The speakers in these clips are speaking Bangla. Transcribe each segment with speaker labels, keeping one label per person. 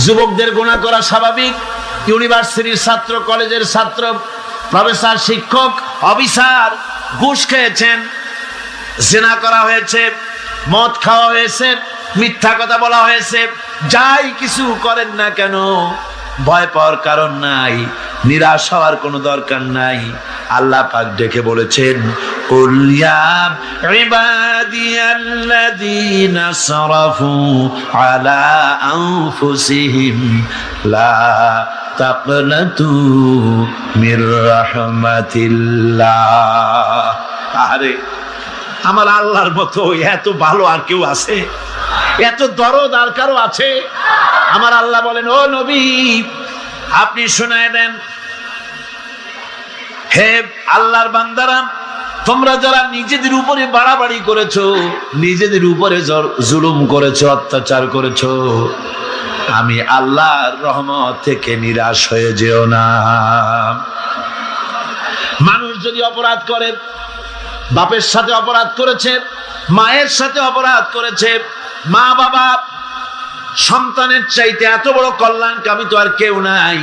Speaker 1: যুবকদের গুনাহ করা স্বাভাবিক। ইউনিভার্সিটির ছাত্র, কলেজের ছাত্র, প্রফেসর, শিক্ষক, অফিসার ঘুষ খেয়েছেন, জিনা করা হয়েছে, মদ খাওয়া হয়েছে, মিথ্যা কথা বলা হয়েছে, যাই কিছু করেন না কেন ভয় পাওয়ার কারণ নাই, নিরাশ হওয়ার কোনো দরকার নাই। আল্লাহ পাক ডেকে বলেছেন, কুল ইয়া ইবাদিয়াল্লাযীনা সারাফু আলা আনফুসিহিম লা তাকনাতু মির রাহমাতিল্লাহ। আরে আমার আল্লাহর মতো এত ভালো আর কেউ আছে? এত দরদ আর কারো আছে? আমার আল্লাহ বলেন, ও নবী আপনি শোনায় দেন, হে আল্লাহর বান্দারা, তোমরা যারা নিজেদের উপরে বাড়াবাড়ি করেছো, নিজেদের উপরে জুলুম করেছো, অত্যাচার করেছো, আমি আল্লাহর রহমত থেকে নিরাশ হয়ে যেও না। মানুষ যদি অপরাধ করে, বাপের সাথে অপরাধ করেছে, মায়ের সাথে অপরাধ করেছে, মা বাবা সন্তানের চাইতে এত বড় কল্যাণকামী তো আর কেউ নাই,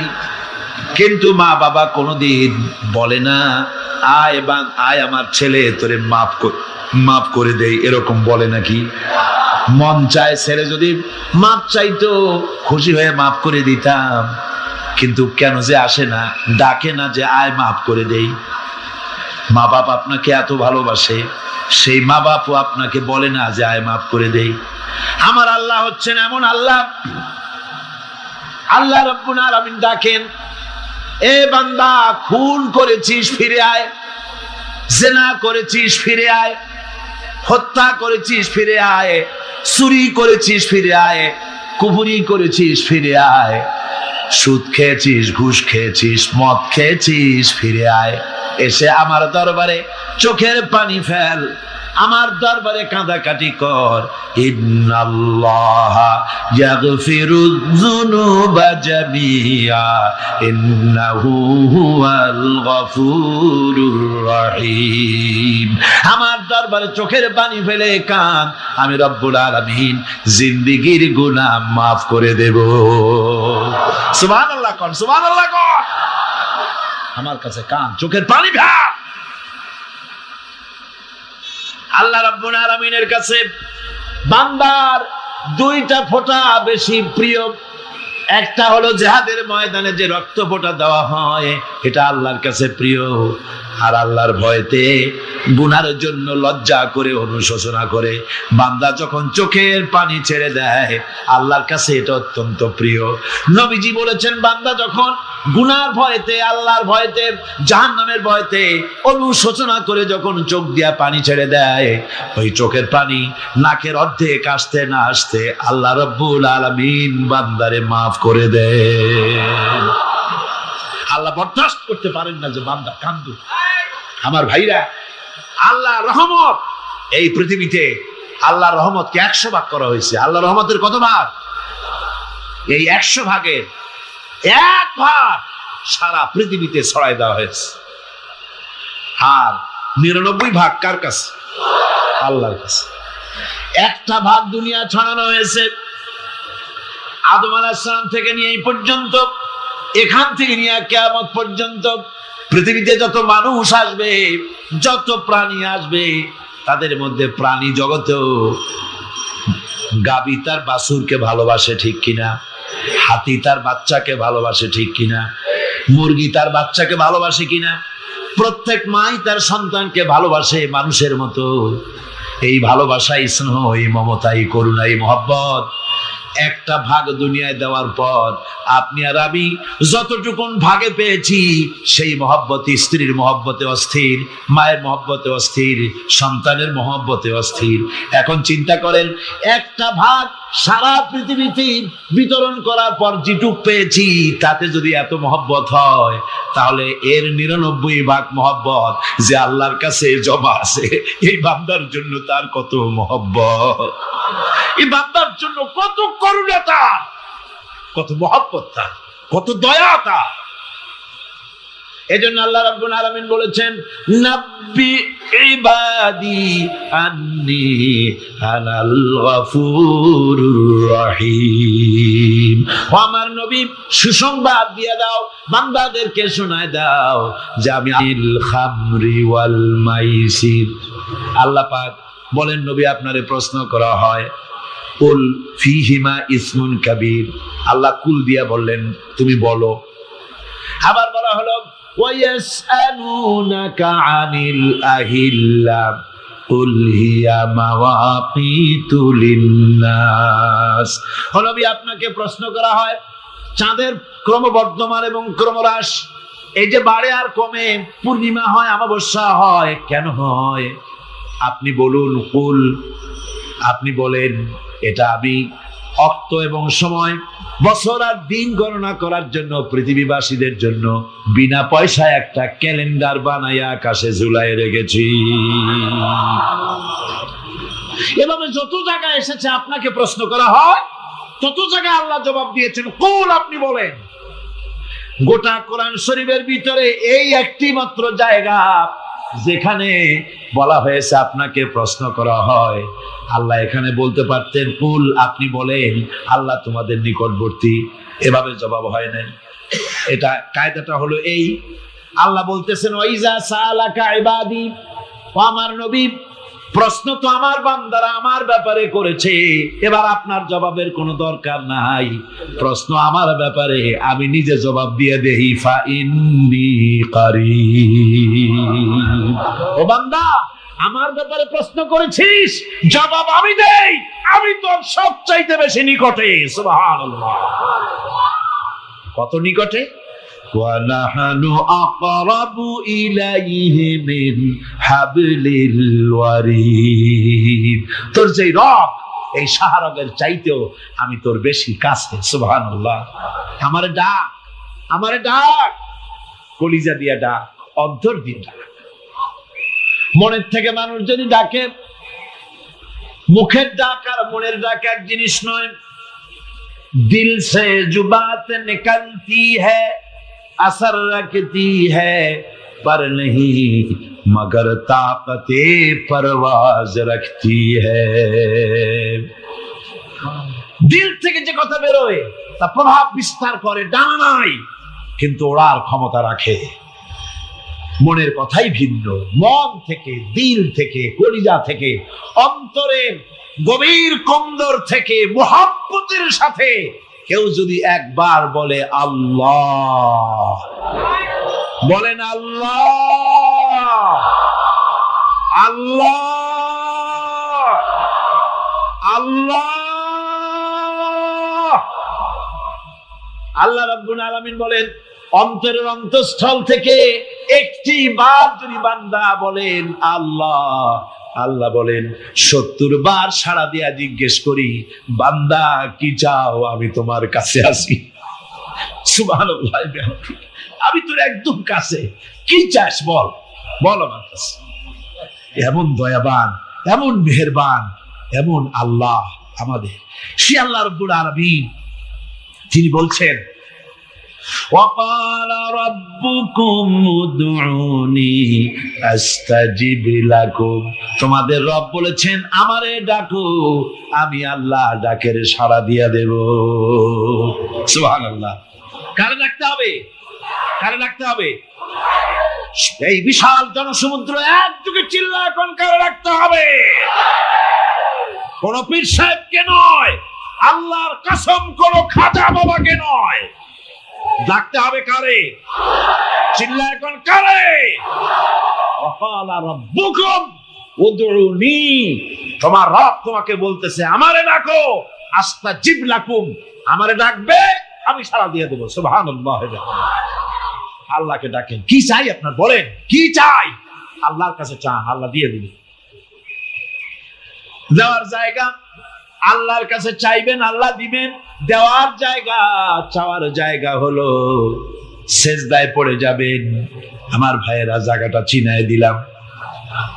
Speaker 1: কিন্তু মা বাবা কোনোদিন বলে না আয় আমার ছেলে তোরে মাফ করে দেই, এরকম বলে নাকি? মন চায় ছেলে যদি মাপ চাইতো, খুশি হয়ে মাফ করে দিতাম, কিন্তু কেন যে আসে না, ডাকে না যে আয় মাফ করে দেই। মা বাপ আপনাকে এত ভালোবাসে, সেই মা বাপও আপনাকে বলে না যে আয় মাফ করে দেই। আমার আল্লাহ হচ্ছেন এমন আল্লাহ, আল্লাহ রাব্বুল আলামিন ডাকেন, এ বান্দা খুন করেছিস ফিরে আয়, জিনা করেছিস ফিরে আয়, হত্যা করেছিস ফিরে আয়, চুরি করেছিস ফিরে আয়, কুফরি করেছিস ফিরে আয়, সুদ খেয়েছিস, ঘুষ খেয়েছিস, মদ খেয়েছিস ফিরে আয়, এসে আমার দরবারে চোখের পানি ফেল, আমার দরবারে কাঁদাকাটি কর। ইন্নাল্লাহা ইয়াগফিরুয যুনুবা জামিআ ইন্নাহু হুয়াল গফুরুর রহিম। আমার দরবারে চোখের পানি ফেলে কাঁদ, আমি রব্বুল আলামিন জিন্দেগীর গুনাহ মাফ করে দেব। সুবহানাল্লাহ কোন, সুবহানাল্লাহ কোন। আমার কাছে কাঁদ, চোখের পানি ফেল। আল্লাহ রাব্বুল আলামিনের কাছে বান্দার দুইটা ফোঁটা বেশি প্রিয়। একটা হলো জিহাদের ময়দানে যে রক্ত ফোঁটা দেওয়া হয়, এটা আল্লাহর কাছে প্রিয়। আর আল্লাহর ভয়তে গুনাহের জন্য লজ্জা করে, অনুশোচনা করে বান্দা যখন চোখের পানি ছেড়ে দেয়, আল্লাহর কাছে এটা অত্যন্ত প্রিয়। নবীজি বলেছেন, বান্দা যখন গুনার ভয়তে, আল্লাহর ভয়তে, জাহান্নামের ভয়তে অনুশোচনা করে যখন চোখ দিয়া পানি ছেড়ে দেয়, ওই চোখের পানি নাকের অর্ধেক আসতে না আসতে আল্লাহ রাব্বুল আলামিন বান্দারে মাফ করে দেয়। আল্লাহ বরদাস্ত করতে পারেন না যে বান্দা কান্দু। আমার ভাইরা, আল্লাহ রহমত এই পৃথিবীতে, আল্লাহ রহমতকে 100 ভাগ করা হয়েছে। আল্লাহ রহমতের কত ভাগ? এই 100 ভাগের 1 ভাগ সারা পৃথিবীতে ছড়াই দেওয়া হয়েছে। আর 99 ভাগ কার কাছে? আল্লাহর কাছে। 1টা ভাগ দুনিয়া ছড়ানো হয়েছে আদম আলাইহিস সালাম থেকে নিয়ে এই পর্যন্ত, এখান থেকে নিয়ে কিয়ামত পর্যন্ত পৃথিবীতে যত মানুষ আসবে, যত প্রাণী আসবে, তাদের মধ্যে প্রাণী জগতেও গাবি তার বাছুরকে ভালোবাসে ঠিক কিনা, হাতি তার বাচ্চাকে ভালোবাসে ঠিক কিনা, মুরগি তার বাচ্চাকে ভালোবাসে কিনা, প্রত্যেক মাই তার সন্তানকে ভালোবাসে মানুষের মতো। এই ভালোবাসা, স্নেহ, এই মমতা, এই করুণা, এই মহব্বত 1টা ভাগ দুনিয়ায় দেওয়ার পর আপনি আর আমি যতটুকুন ভাগে পেয়েছি, সেই মহব্বত স্ত্রীর মহব্বতে অস্থির, মায়ের মহব্বতে অস্থির, সন্তানের মহব্বতে অস্থির। এখন চিন্তা করেন, 1টা ভাগ সারা পৃথিবীতে বিতরণ করার পর যেটুক পেয়েছি, তাতে যদি এত মহব্বত হয়, তাহলে এর 99 ভাগ মহব্বত যে আল্লাহর কাছে জমা আছে, এই বান্দার জন্য তার কত মহব্বত, এই বান্দার জন্য কত করুণা তার, কত মহব্বত তার, কত দয়া তার। এজন্য আল্লাহ রাব্বুল আলামিন বলেছেন, নাব্বি ইবাদি আন্নি আনাল গফুরুর রহিম। ও আমার নবী, সুসংবাদ দিয়ে দাও, বান্দাদেরকে শোনায় দাও যে আমি আল খামরি ওয়াল মাইসির। আল্লাহ পাক বলেন, নবী আপনারে প্রশ্ন করা হয়, কুল ফিহিমা ইসমুন কাবীর। আল্লাহ কুল দিয়া বললেন তুমি বলো। আবার বলা হলো ওয়ায়াসআলুনাকা আনিল আহিল্লা কুল হিয়া মাওয়াকিতু লিন্নাস। নবী আপনাকে প্রশ্ন করা হয় চাঁদের ক্রমবর্ধমান এবং ক্রমহ্রাস, এই যে বাড়ে আর কমে, পূর্ণিমা হয় অমাবস্যা হয়, কেন হয়? আপনি বলুন কুল, আপনি বলেন এটা আমি অক্ত এবং সময়, বছর আর দিন গণনা করার জন্য পৃথিবীবাসীদের জন্য বিনা পয়সায় একটা ক্যালেন্ডার বানাইয়া আকাশে ঝুলাই রেখেছি। এভাবে যত জায়গায় এসেছে আপনাকে প্রশ্ন করা হয়, তত জায়গায় আল্লাহ জবাব দিয়েছেন কুল, আপনি বলেন। গোটা কোরআন শরীফের ভিতরে এই একটি মাত্র জায়গা যেখানে বলা হয়েছে আপনাকে প্রশ্ন করা হয়। আল্লাহ এখানে বলতে পারতেন কুল, আপনি বলেন, আল্লাহ তোমাদের নিকটবর্তী, এভাবে জবাব হয় না। এটা কায়দাটা হলো এই, আল্লাহ বলতেছেন ওয়াইজা সালাকা ইবাদি, ও আমার নবী, প্রশ্ন তো আমার বান্দারা আমার ব্যাপারে করেছে, এবার আপনার জবাবের কোনো দরকার নাই। প্রশ্ন আমার ব্যাপারে, আমি নিজে জবাব দিয়ে দেই, ফা ইন্নী কারীব। ও বান্দা, আমার ব্যাপারে প্রশ্ন করেছিস, জবাব আমি দেই, আমি তোর সবচাইতে বেশি নিকটে। সুবহানাল্লাহ, কত নিকটে? ওয়ানাহানু আকরাবু ইলাইহি মিন হাবলিল ওয়ারিদ। তোর যে রব, এই শাহরগের চাইতেও আমি তোর বেশি কাছে। সুবহানাল্লাহ। আমারে ডাক, আমারে ডাক, কলিজা দিয়া ডাক, অন্তর দিয়ে ডাক। মনের থেকে মানুষ যদি ডাকে, মুখের ডাক আর মনের ডাক এক জিনিস নয়। দিল সে জুবাত নিকলতি হ্যায়, असर रखती है पर नहीं मगर ताकते परवाज रखती है। দিল থেকে যে কথা বেরোয় তা প্রভাব বিস্তার করে, ডানা নাই কিন্তু ওড়ার ক্ষমতা রাখে। মনের কথাই ভিন্ন। মন থেকে, দিল থেকে, কলিজা থেকে, অন্তরের গভীর কন্দর থেকে মুহাব্বতের সাথে কেউ যদি একবার বলে আল্লাহ, বলেন আল্লাহ, আল্লাহ, আল্লাহ, আল্লাহ রাব্বুল আলামিন বলেন, অন্তরের অন্তঃস্থল থেকে একটি বার যদি বান্দা বলেন আল্লাহ, আল্লাহ বলেন 70 বার সাড়া দিয়া জিজ্ঞেস করি, বান্দা কি চাও, আমি তোমার কাছে আছি। সুবহানাল্লাহ, আমি তোর একদম কাছে, কি চাস বল, বল আমার কাছে। এমন দয়াবান, এমন মেহেরবান, এমন আল্লাহ আমাদের। সে আল্লাহ রাব্বুল আলামিন তিনি বলছেন, وقال ربكم ادعوني استجب لكم। তোমাদের রব বলেছেন আমারে ডাকো, আমি আল্লাহ ডাকের সাড়া দিয়া দেব। সুবহানাল্লাহ। কারে ডাকতে হবে? কারে ডাকতে হবে? এই বিশাল জনসমুদ্র একযোগে চিল্লা এখন কারে ডাকতে হবে? কোন পীর সাহেবকে নয়, আল্লাহর কসম কোন খাজা বাবাকে নয়, ডাকতে হবে কারে? চিল্লা এখন কারে? ওয়াকালা রাব্বুকুম উদউনি, তোমার রব তোমাকে বলতেছে আমারে ডাকো, আস্তাজিব লাকুম, আমারে ডাকবে আমি সাড়া দিয়ে দেব। সুবহানাল্লাহ। আল্লাহকে ডাকেন, কি চাই আপনার বলেন, কি চাই? আল্লাহর কাছে চান, আল্লাহ দিয়ে দিবে। দেওয়ার জায়গা আল্লাহর কাছে চাইবেন, আল্লাহ দিবেন। দেওয়ার জায়গা, চাওয়ার জায়গা হলো সেজদায় পড়ে যাবেন। আমার ভাইয়েরা, জায়গাটা চিনায় দিলাম।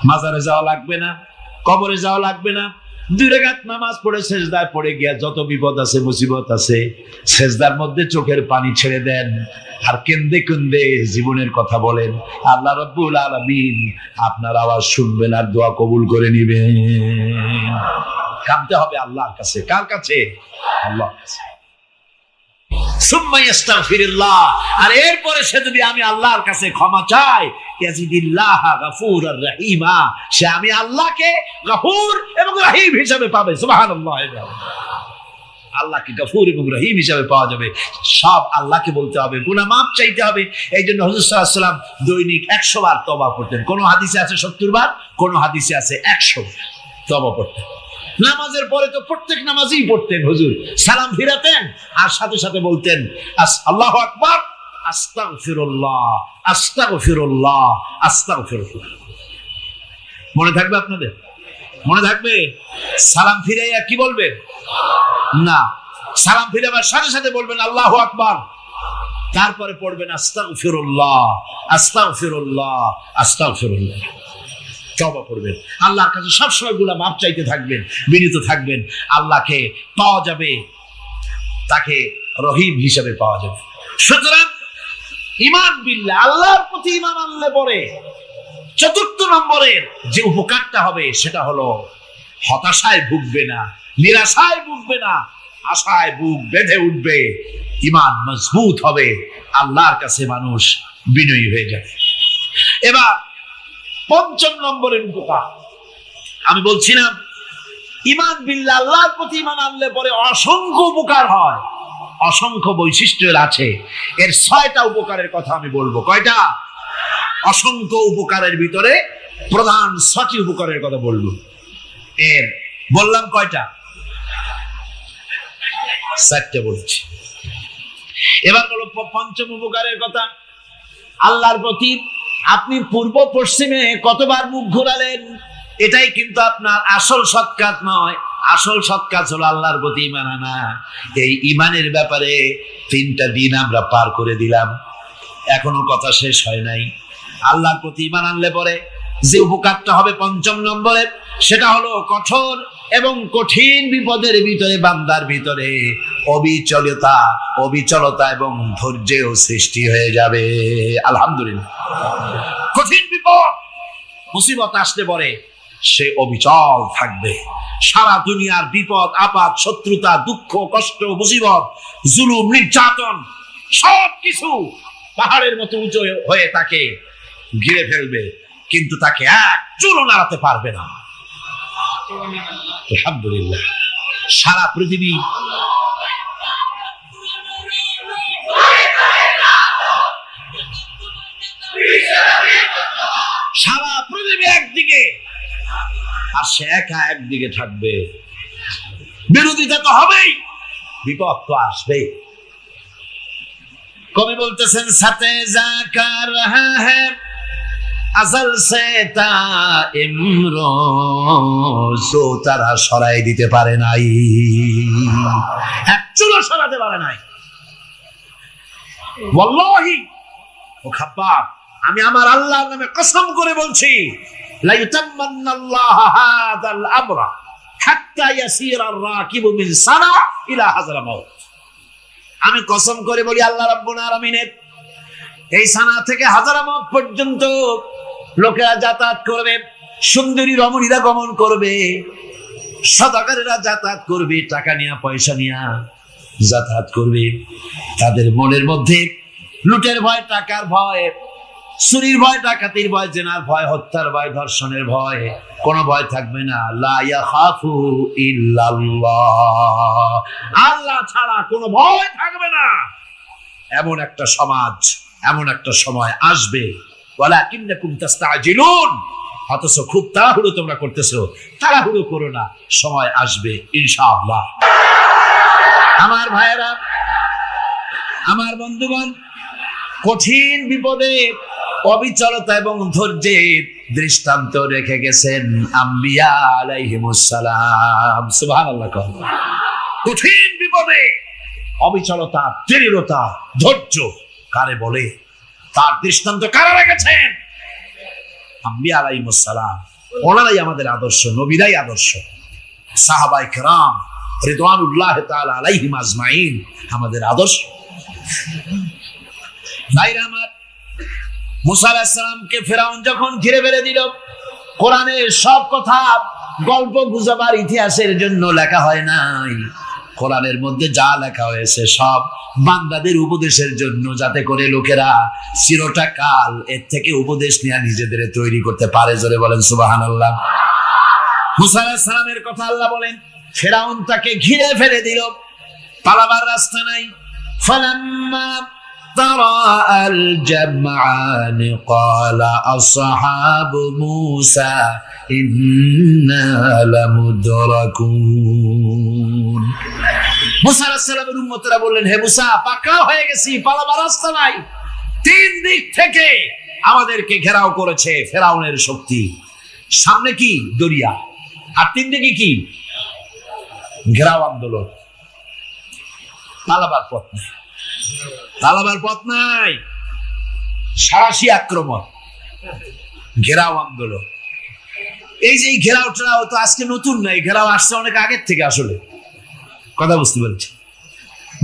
Speaker 1: মাজারে যাওয়া লাগবে না, কবরে যাওয়া লাগবে না, 2 রাকাত নামাজ পড়ে সেজদায় পড়ে গিয়া যত বিপদ আছে মুসিবত আছে সেজদার মধ্যে চোখের পানি ছেড়ে দেন আর কেন্দে কেন্দে জীবনের কথা বলেন। আল্লাহ রাব্বুল আলামিন আপনার আওয়াজ শুনবেন আর দোয়া কবুল করে নিবেন। কাঁদতে হবে আল্লাহর কাছে। কার কাছে? আল্লাহর কাছে। সুম্মা ইস্তাগফিরুল্লাহ, আর এরপরে সে যদি আমি আল্লাহর কাছে ক্ষমা চাই, ইয়াজিদিল্লাহ গফুরার রহিমা, সে আমি আল্লাহকে গফুর এবং রহিম হিসেবে পাবে। সুবহানাল্লাহ। আল্লাহকে গফুর এবং রহিম হিসেবে পাওয়া যাবে। সব আল্লাহকে বলতে হবে, গুনাহ মাফ চাইতে হবে। এই জন্য হুজুর সাল্লাল্লাহু আলাইহি ওয়াসাল্লাম দৈনিক 100 বার তওবা করতেন। কোন হাদিসে আছে 70 বার, কোন হাদিসে আছে 100 তওবা করতেন। নামাজের পরে তো প্রত্যেক নামাজই পড়তেন হুজুর, সালাম ফিরাতেন আর সাথে সাথে বলতেন আল্লাহু আকবার, আস্তাগফিরুল্লাহ, আস্তাগফিরুল্লাহ, আস্তাগফিরুল্লাহ। মনে থাকবে আপনাদের? মনে থাকবে? সালাম ফিরাইয়া কি বলবেন? না, সালাম ফিরাবার সাথে সাথে বলবেন আল্লাহু আকবার, তারপরে পড়বেন আস্তাগফিরুল্লাহ, আস্তাগফিরুল্লাহ, আস্তাগফিরুল্লাহ। তওবা করবেন, আল্লাহর কাছে সবসময় গুনাহ মাফ চাইতে থাকবেন, বিনীত থাকবেন। আল্লাহকে পাওয়া যাবে, তাকে রহিম হিসেবে পাওয়া যাবে। সুতরাং ঈমান বিল্লাহ, আল্লাহর প্রতি ঈমান আনলে পরে 4 নম্বরের যে উপকারটা হবে সেটা হলো হতাশায় ভুগবে না, নিরাশায় ভুগবে না, আশায় বুক বেঁধে উঠবে, ঈমান মজবুত হবে, আল্লাহর কাছে মানুষ বিনয়ী হয়ে যাবে। এবার 5 নম্বরের উপকার আমি বলছিলাম, ঈমান বিল্লাহ, আল্লাহর প্রতি ঈমান আনলে পরে অসংখ্য উপকার হয়, অসংখ্য বৈশিষ্ট্য আছে। এর 6টা উপকারের কথা আমি বলবো। কয়টা? অসংখ্য উপকারের ভিতরে প্রধান 6টি উপকারের কথা বলবো। এর বললাম কয়টা? 4টে বলছি। এবার বলো 5ম উপকারের কথা। আল্লাহর প্রতি আপনি পূর্ব পশ্চিমে কতবার মুখ ঘোরালেন, এটাই কিন্তু আপনার আসল সৎ কাজ নয়। আসল সৎ কাজ হলো আল্লাহর প্রতি ঈমান আনা। এই ঈমানের ব্যাপারে 3টা দিন আমরা পার করে দিলাম, এখনো কথা শেষ হয় নাই। আল্লাহর প্রতি ঈমান আনলে পরে যে উপকারটা হবে 5 নম্বরে, সেটা হলো কঠোর এবং কঠিন বিপদের ভিতরে বান্দার ভিতরে অবিচলতা এবং ধৈর্যের সৃষ্টি হয়ে যাবে। আলহামদুলিল্লাহ। কঠিন বিপদ মুসিবত আসলে পরে সে অবিচল থাকবে। সারা দুনিয়ার বিপদ আপদ, শত্রুতা, দুঃখ, কষ্ট, মুসিবত, জুলুম, নির্যাতন সবকিছু পাহাড়ের মতো উঁচু হয়ে তাকে ঘিরে ফেলবে, কিন্তু তাকে এক চুলও নাড়াতে পারবে না। আলহামদুলিল্লাহ। সারা পৃথিবী একদিকে আর সে একা একদিকে থাকবে। বিরোধিতা তো হবেই, বিপদ তো আসবেই। কবি বলতেছেন, সাথে জাকা রহা হ্যায় আজল সে তা ইমরোজ, তারা সরাই দিতে পারে নাই, এক চুলো সরাতে পারে নাই। ওয়াল্লাহি ও খাব্বার, আমি আমার আল্লাহর নামে কসম করে বলছি, লা ইউতাম্মান্নাল্লাহু হাযাল আমরা হাত্তা ইয়াসিরা আর-রাকিবু মিন সানা ইলা হাযরামাউত। আমি কসম করে বলি, আল্লাহ রাব্বুল আলামিনের এই সানা থেকে হাযরামাউত পর্যন্ত লোকেরা যাতায়াত করবে, সুন্দরী রমণীরা গমন করবে, সদাগরেরা যাতায়াত করবে, টাকা নিয়ে পয়সা নিয়ে যাতায়াত করবে। তাদের মনের মধ্যে লুটের ভয়, টাকার ভয়, চুরির ভয়, ডাকাতির ভয়, জেনার ভয়, হত্যার ভয়, ধর্ষণের ভয়, কোনো ভয় থাকবে না। লা ইয়াখাফু ইল্লাল্লাহ, আল্লাহ ছাড়া কোনো ভয় থাকবে না। এমন একটা সমাজ, এমন একটা সময় আসবে। ওয়ালাকিন্নাকুম তাস্তাজিলুন, অথচ খুব তাড়াহুড়ো তোমরা করতেছো। তাড়াহুড়ো করো না, সময় আসবে ইনশাআল্লাহ। আমার ভাইয়েরা, আমার বন্ধুগণ, কঠিন বিপদে অবিচলতা এবং ধৈর্যের দৃষ্টান্ত রেখে গেছেন আম্বিয়া আলাইহিমুস সালাম। সুবহানাল্লাহ। কঠিন বিপদে অবিচলতা, দৃঢ়তা, ধৈর্য কারে বলে, তার দৃষ্টান্ত কারা রেখেছেন? আম্বিয়া আলাইহিমুস সালাম। ওনারাই আমাদের আদর্শ, নবীরাই আদর্শ। সাহাবায়ে কেরাম রিদওয়ানুল্লাহ তাআলা আলাইহিম আজমাইন আমাদের আদর্শ। ভাইরা আমার, মুসা আলাইহিস সালামকে ফেরাউন যখন ঘিরে ফেলে দিল, কোরআনের সব কথা গল্প গুজবার ইতিহাসের জন্য লেখা হয় নাই। কোরআনের মধ্যে যা লেখা হয়েছে সব বান্দাদের উপদেশের জন্য, যাতে করে লোকেরা চিরটা কাল এর থেকে উপদেশ নিয়ে নিজেদের তৈরি করতে পারে। জোরে বলেন সুবহানাল্লাহ। মুসা আলাইহিস সালামের কথা আল্লাহ বলেন, ফেরাউন তাকে ঘিরে ফেলে দিল, পালাবার রাস্তা নাই। ফালাম্মা ترى الجمعان قال أصحاب موسى إنا لمدركون। মুসা আলাইহিস সালামের উম্মতরা বললেন, হে মুসা, পাকড়াও হয়ে গেছি, পালাবার রাস্তা নাই। তিন দিক থেকে আমাদেরকে ঘেরাও করেছে ফেরাউনের শক্তি। সামনে কি? দরিয়া, আর তিন দিকে কি? ঘেরাও আন্দোলন। পালাবার পথ নাই, পালাবার পথ নাই। সারাশি আক্রমণ, ঘেরাও আন্দোলন। এই যে ঘেরাওটা তো আজকে নতুন নাই, ঘেরাও আসছে অনেক আগের থেকে। আসলে কথা বুঝতে পেরেছি।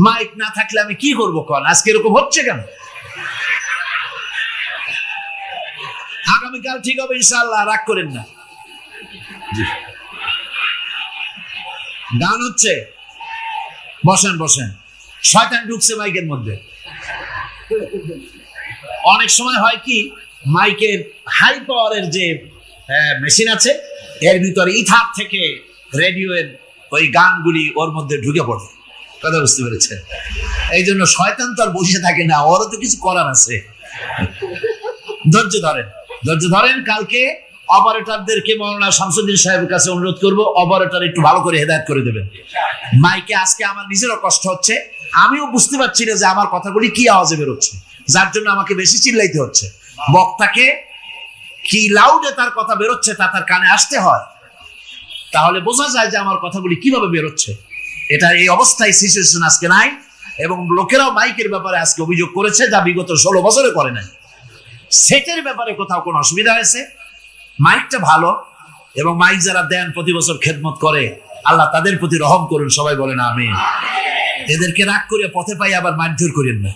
Speaker 1: মাইক না থাকলে আমি কি করবো কন? আজকে এরকম হচ্ছে কেন? আগামীকাল ঠিক হবে ইনশাআল্লাহ, রাগ করেন না। গান হচ্ছে, বসেন বসেন। শয়তান ঢুকছে মাইকের মধ্যে। অনেক সময় হয় কি, মাইকের হাই পাওয়ারের যে মেশিন আছে, এর ভিতরে ইথার থেকে রেডিওর ওই গানগুলি ওর মধ্যে ঢুকে পড়ে। কথা বুঝতে পেরেছে? এই জন্য শয়তান তো আর বসে থাকে না, ওরও তো কিছু করার আছে। ধৈর্য ধরেন, ধৈর্য ধরেন। কালকে অপারেটরদেরকে মাওলানা শামসুদ্দিন সাহেবের কাছে অনুরোধ করব, অপারেটর একটু ভালো করে হেদায়েত করে দেবেন মাইকে। আজকে আমার নিজেরও কষ্ট হচ্ছে, আমিও বুঝতে পারছি না যে আমার কথাগুলি কি আওয়াজে বেরোচ্ছে, যার জন্য আমাকে বেশি চিল্লাইতে হচ্ছে। বক্তাকে কি লাউডে তার কথা বেরোচ্ছে তা তার কানে আসতে হয়, তাহলে বোঝা যায় যে আমার কথাগুলি কিভাবে বেরোচ্ছে। এটা এই অবস্থায় সিচুয়েশন আজকে নাই, এবং লোকেরাও মাইকের ব্যাপারে আজকে অভিযোগ করেছে, যা বিগত 16 বছরে করে নাই। সেটের ব্যাপারে কোথাও কোনো অসুবিধা হয়েছে? মাইকটা ভালো, এবং মাইক যারা দেন প্রতি বছর খেদমত করে, আল্লাহ তাদের প্রতি রহম করুন। সবাই বলেন আমিন। এদেরকে রাগ করে পথে পাই আবার মারধর করেন না।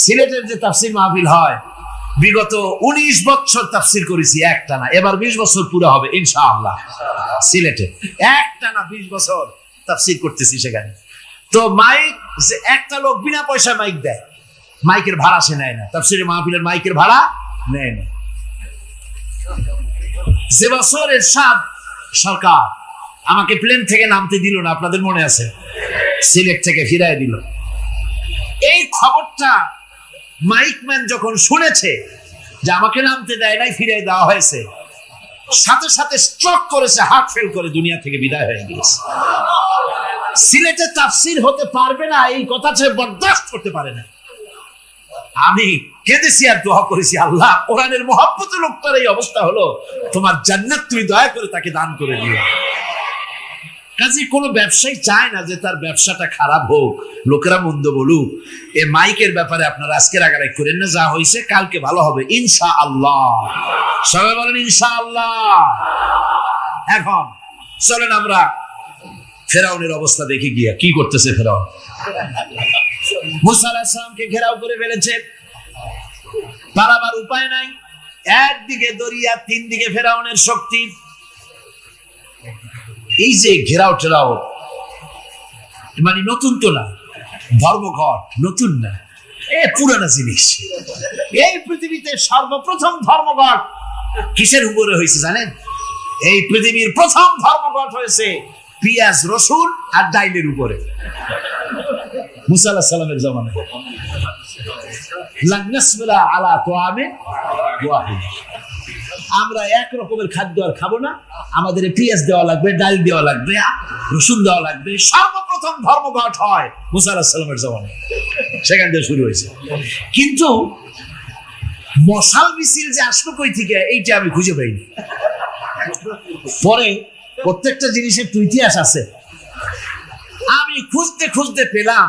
Speaker 1: সিলেটের যে তাফসীর মাহফিল হয়, বিগত 19 বছর তাফসীর করেছি একটানা, এবার 20 বছর পুরো হবে ইনশাআল্লাহ। সিলেটে একটানা 20 বছর তাফসীর করতেছি সেখানে। তো মাইক, যে একটা লোক বিনা পয়সা মাইক দেয়, মাইকের ভাড়া সে নেয় না। তাফসীরের মাহফিলের মাইকের ভাড়া নেয় না। যে বছর এরশাদ সরকার আমাকে প্লেন থেকে নামতে দিল না, আপনাদের মনে আছে? সিলেট থেকে ফিরায় দিল। এই খবরটা মাইকম্যান যখন শুনেছে যে আমাকে নামতে দেয় নাই, ফিরাই দেওয়া হয়েছে, সাথে সাথে স্ট্রোক করেছে, হার্ট ফেল করে দুনিয়া থেকে বিদায় হয়ে গিয়েছে। সিলেটে তাফসীর হতে পারবে না, এই কথা সে বরদাস্ত করতে পারে না। আমি কেঁদেছি আর দোয়া করেছি, আল্লাহ, কোরআনের মহব্বতে লোকটার এই অবস্থা হলো, তোমার জান্নাত তুমি দয়া করে তাকে দান করে দিও। কাজে কোনো ব্যবসায়ী চায় না যে তার ব্যবসাটা খারাপ হোক, লোকেরা মন্দ বলুক। এই মাইকের ব্যাপারে আপনারা আজকে রাগারাগি করেন না, যা হয়েছে কালকে ভালো হবে ইনশাআল্লাহ। সবাই বলেন ইনশাআল্লাহ। এখন চলেন আমরা ফেরাউনের অবস্থা দেখি গিয়া কি করতেছে ফেরাউন। মুসা আলাইহিস সালামকে ঘেরাও করে ফেলেছে, পালাবার উপায় নাই। একদিকে দরিয়া, তিন দিকে ফেরাউনের শক্তি। এই যে ঘেরাও টেরাও মানে নতুন তো না, ধর্মঘট নতুন না, এ পুরানা জিনিস। এই পৃথিবীতে সর্বপ্রথম ধর্মঘট কিসের উপরে হয়েছে জানেন? এই পৃথিবীর প্রথম ধর্মঘট হয়েছে পেঁয়াজ, রসুন আর ডাইলের উপরে। মুসা আলাইহিস সালামের জামানায় লান নাসবিরা আলা তুআমিন ওয়াহিদ, আমরা এক রকমের খাদ্য আর খাবো না, আমাদের পেঁয়াজ দেওয়া লাগবে, ডাল দেওয়া লাগবে, রসুন দেওয়া লাগবে। সর্বপ্রথম ধর্মঘট হয় মুসা আলাইহিস সালামের জামানায়, সেখান থেকে শুরু হয়েছে। কিন্তু মশাল মিছিল যে আসলো কই থেকে, এইটা আমি খুঁজে পাইনি। পরে প্রত্যেকটা জিনিসের তো ইতিহাস আছে, আমি খুঁজতে খুঁজতে পেলাম।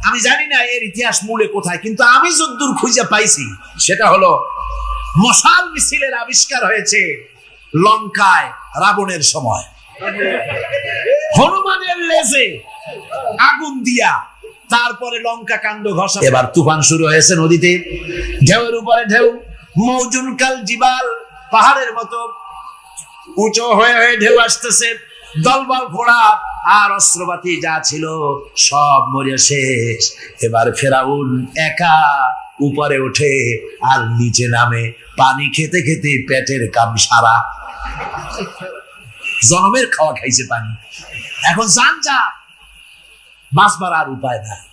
Speaker 1: আমি জানি না এর ইতিহাস মূলে কোথায়, কিন্তু আমি যতদূর খুঁজে পাইছি সেটা হলো মশাল মিছিলের আবিষ্কার হয়েছে লঙ্কায় রাবণের সময় হনুমানের লেজে আগুন দিয়া তারপরে লঙ্কা কাণ্ড ঘষা। এবার তুফান শুরু হয়েছে নদীতে, ঢেউয়ের উপরে ঢেউ, মৌজুন কাল জিবাল, পাহাড়ের মতো উঁচু হয়ে হয়ে ঢেউ আসতেছে। দলবল ঘোড়া আর অস্ত্রপাতি যা ছিল সব মরে শেষ। এবার ফেরাউন একা উপরে ওঠে আর নিচে নামে, পানি খেতে খেতে পেটের কাম সারা, জনমের খাওয়া খাইছে পানি। এখন জান যা, বাঁচবার আর উপায় নাই,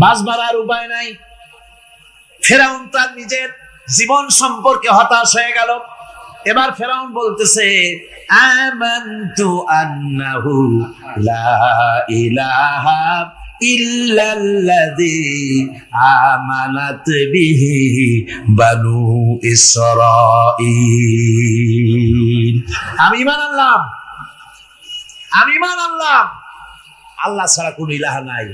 Speaker 1: বাঁচবার আর উপায় নাই। ফেরাউন তার নিজের জীবন সম্পর্কে হতাশ হয়ে গেল। এবার ফেরাউন বলতেছে, আমানতু আন্নাহু লা ইলাহা ইল্লাল্লাযী আমানাত বিহি বানু ইসরাঈল। আমি ঈমান আনলাম, আমি ঈমান আনলাম আল্লাহ ছাড়া কোন ইলাহা নাই।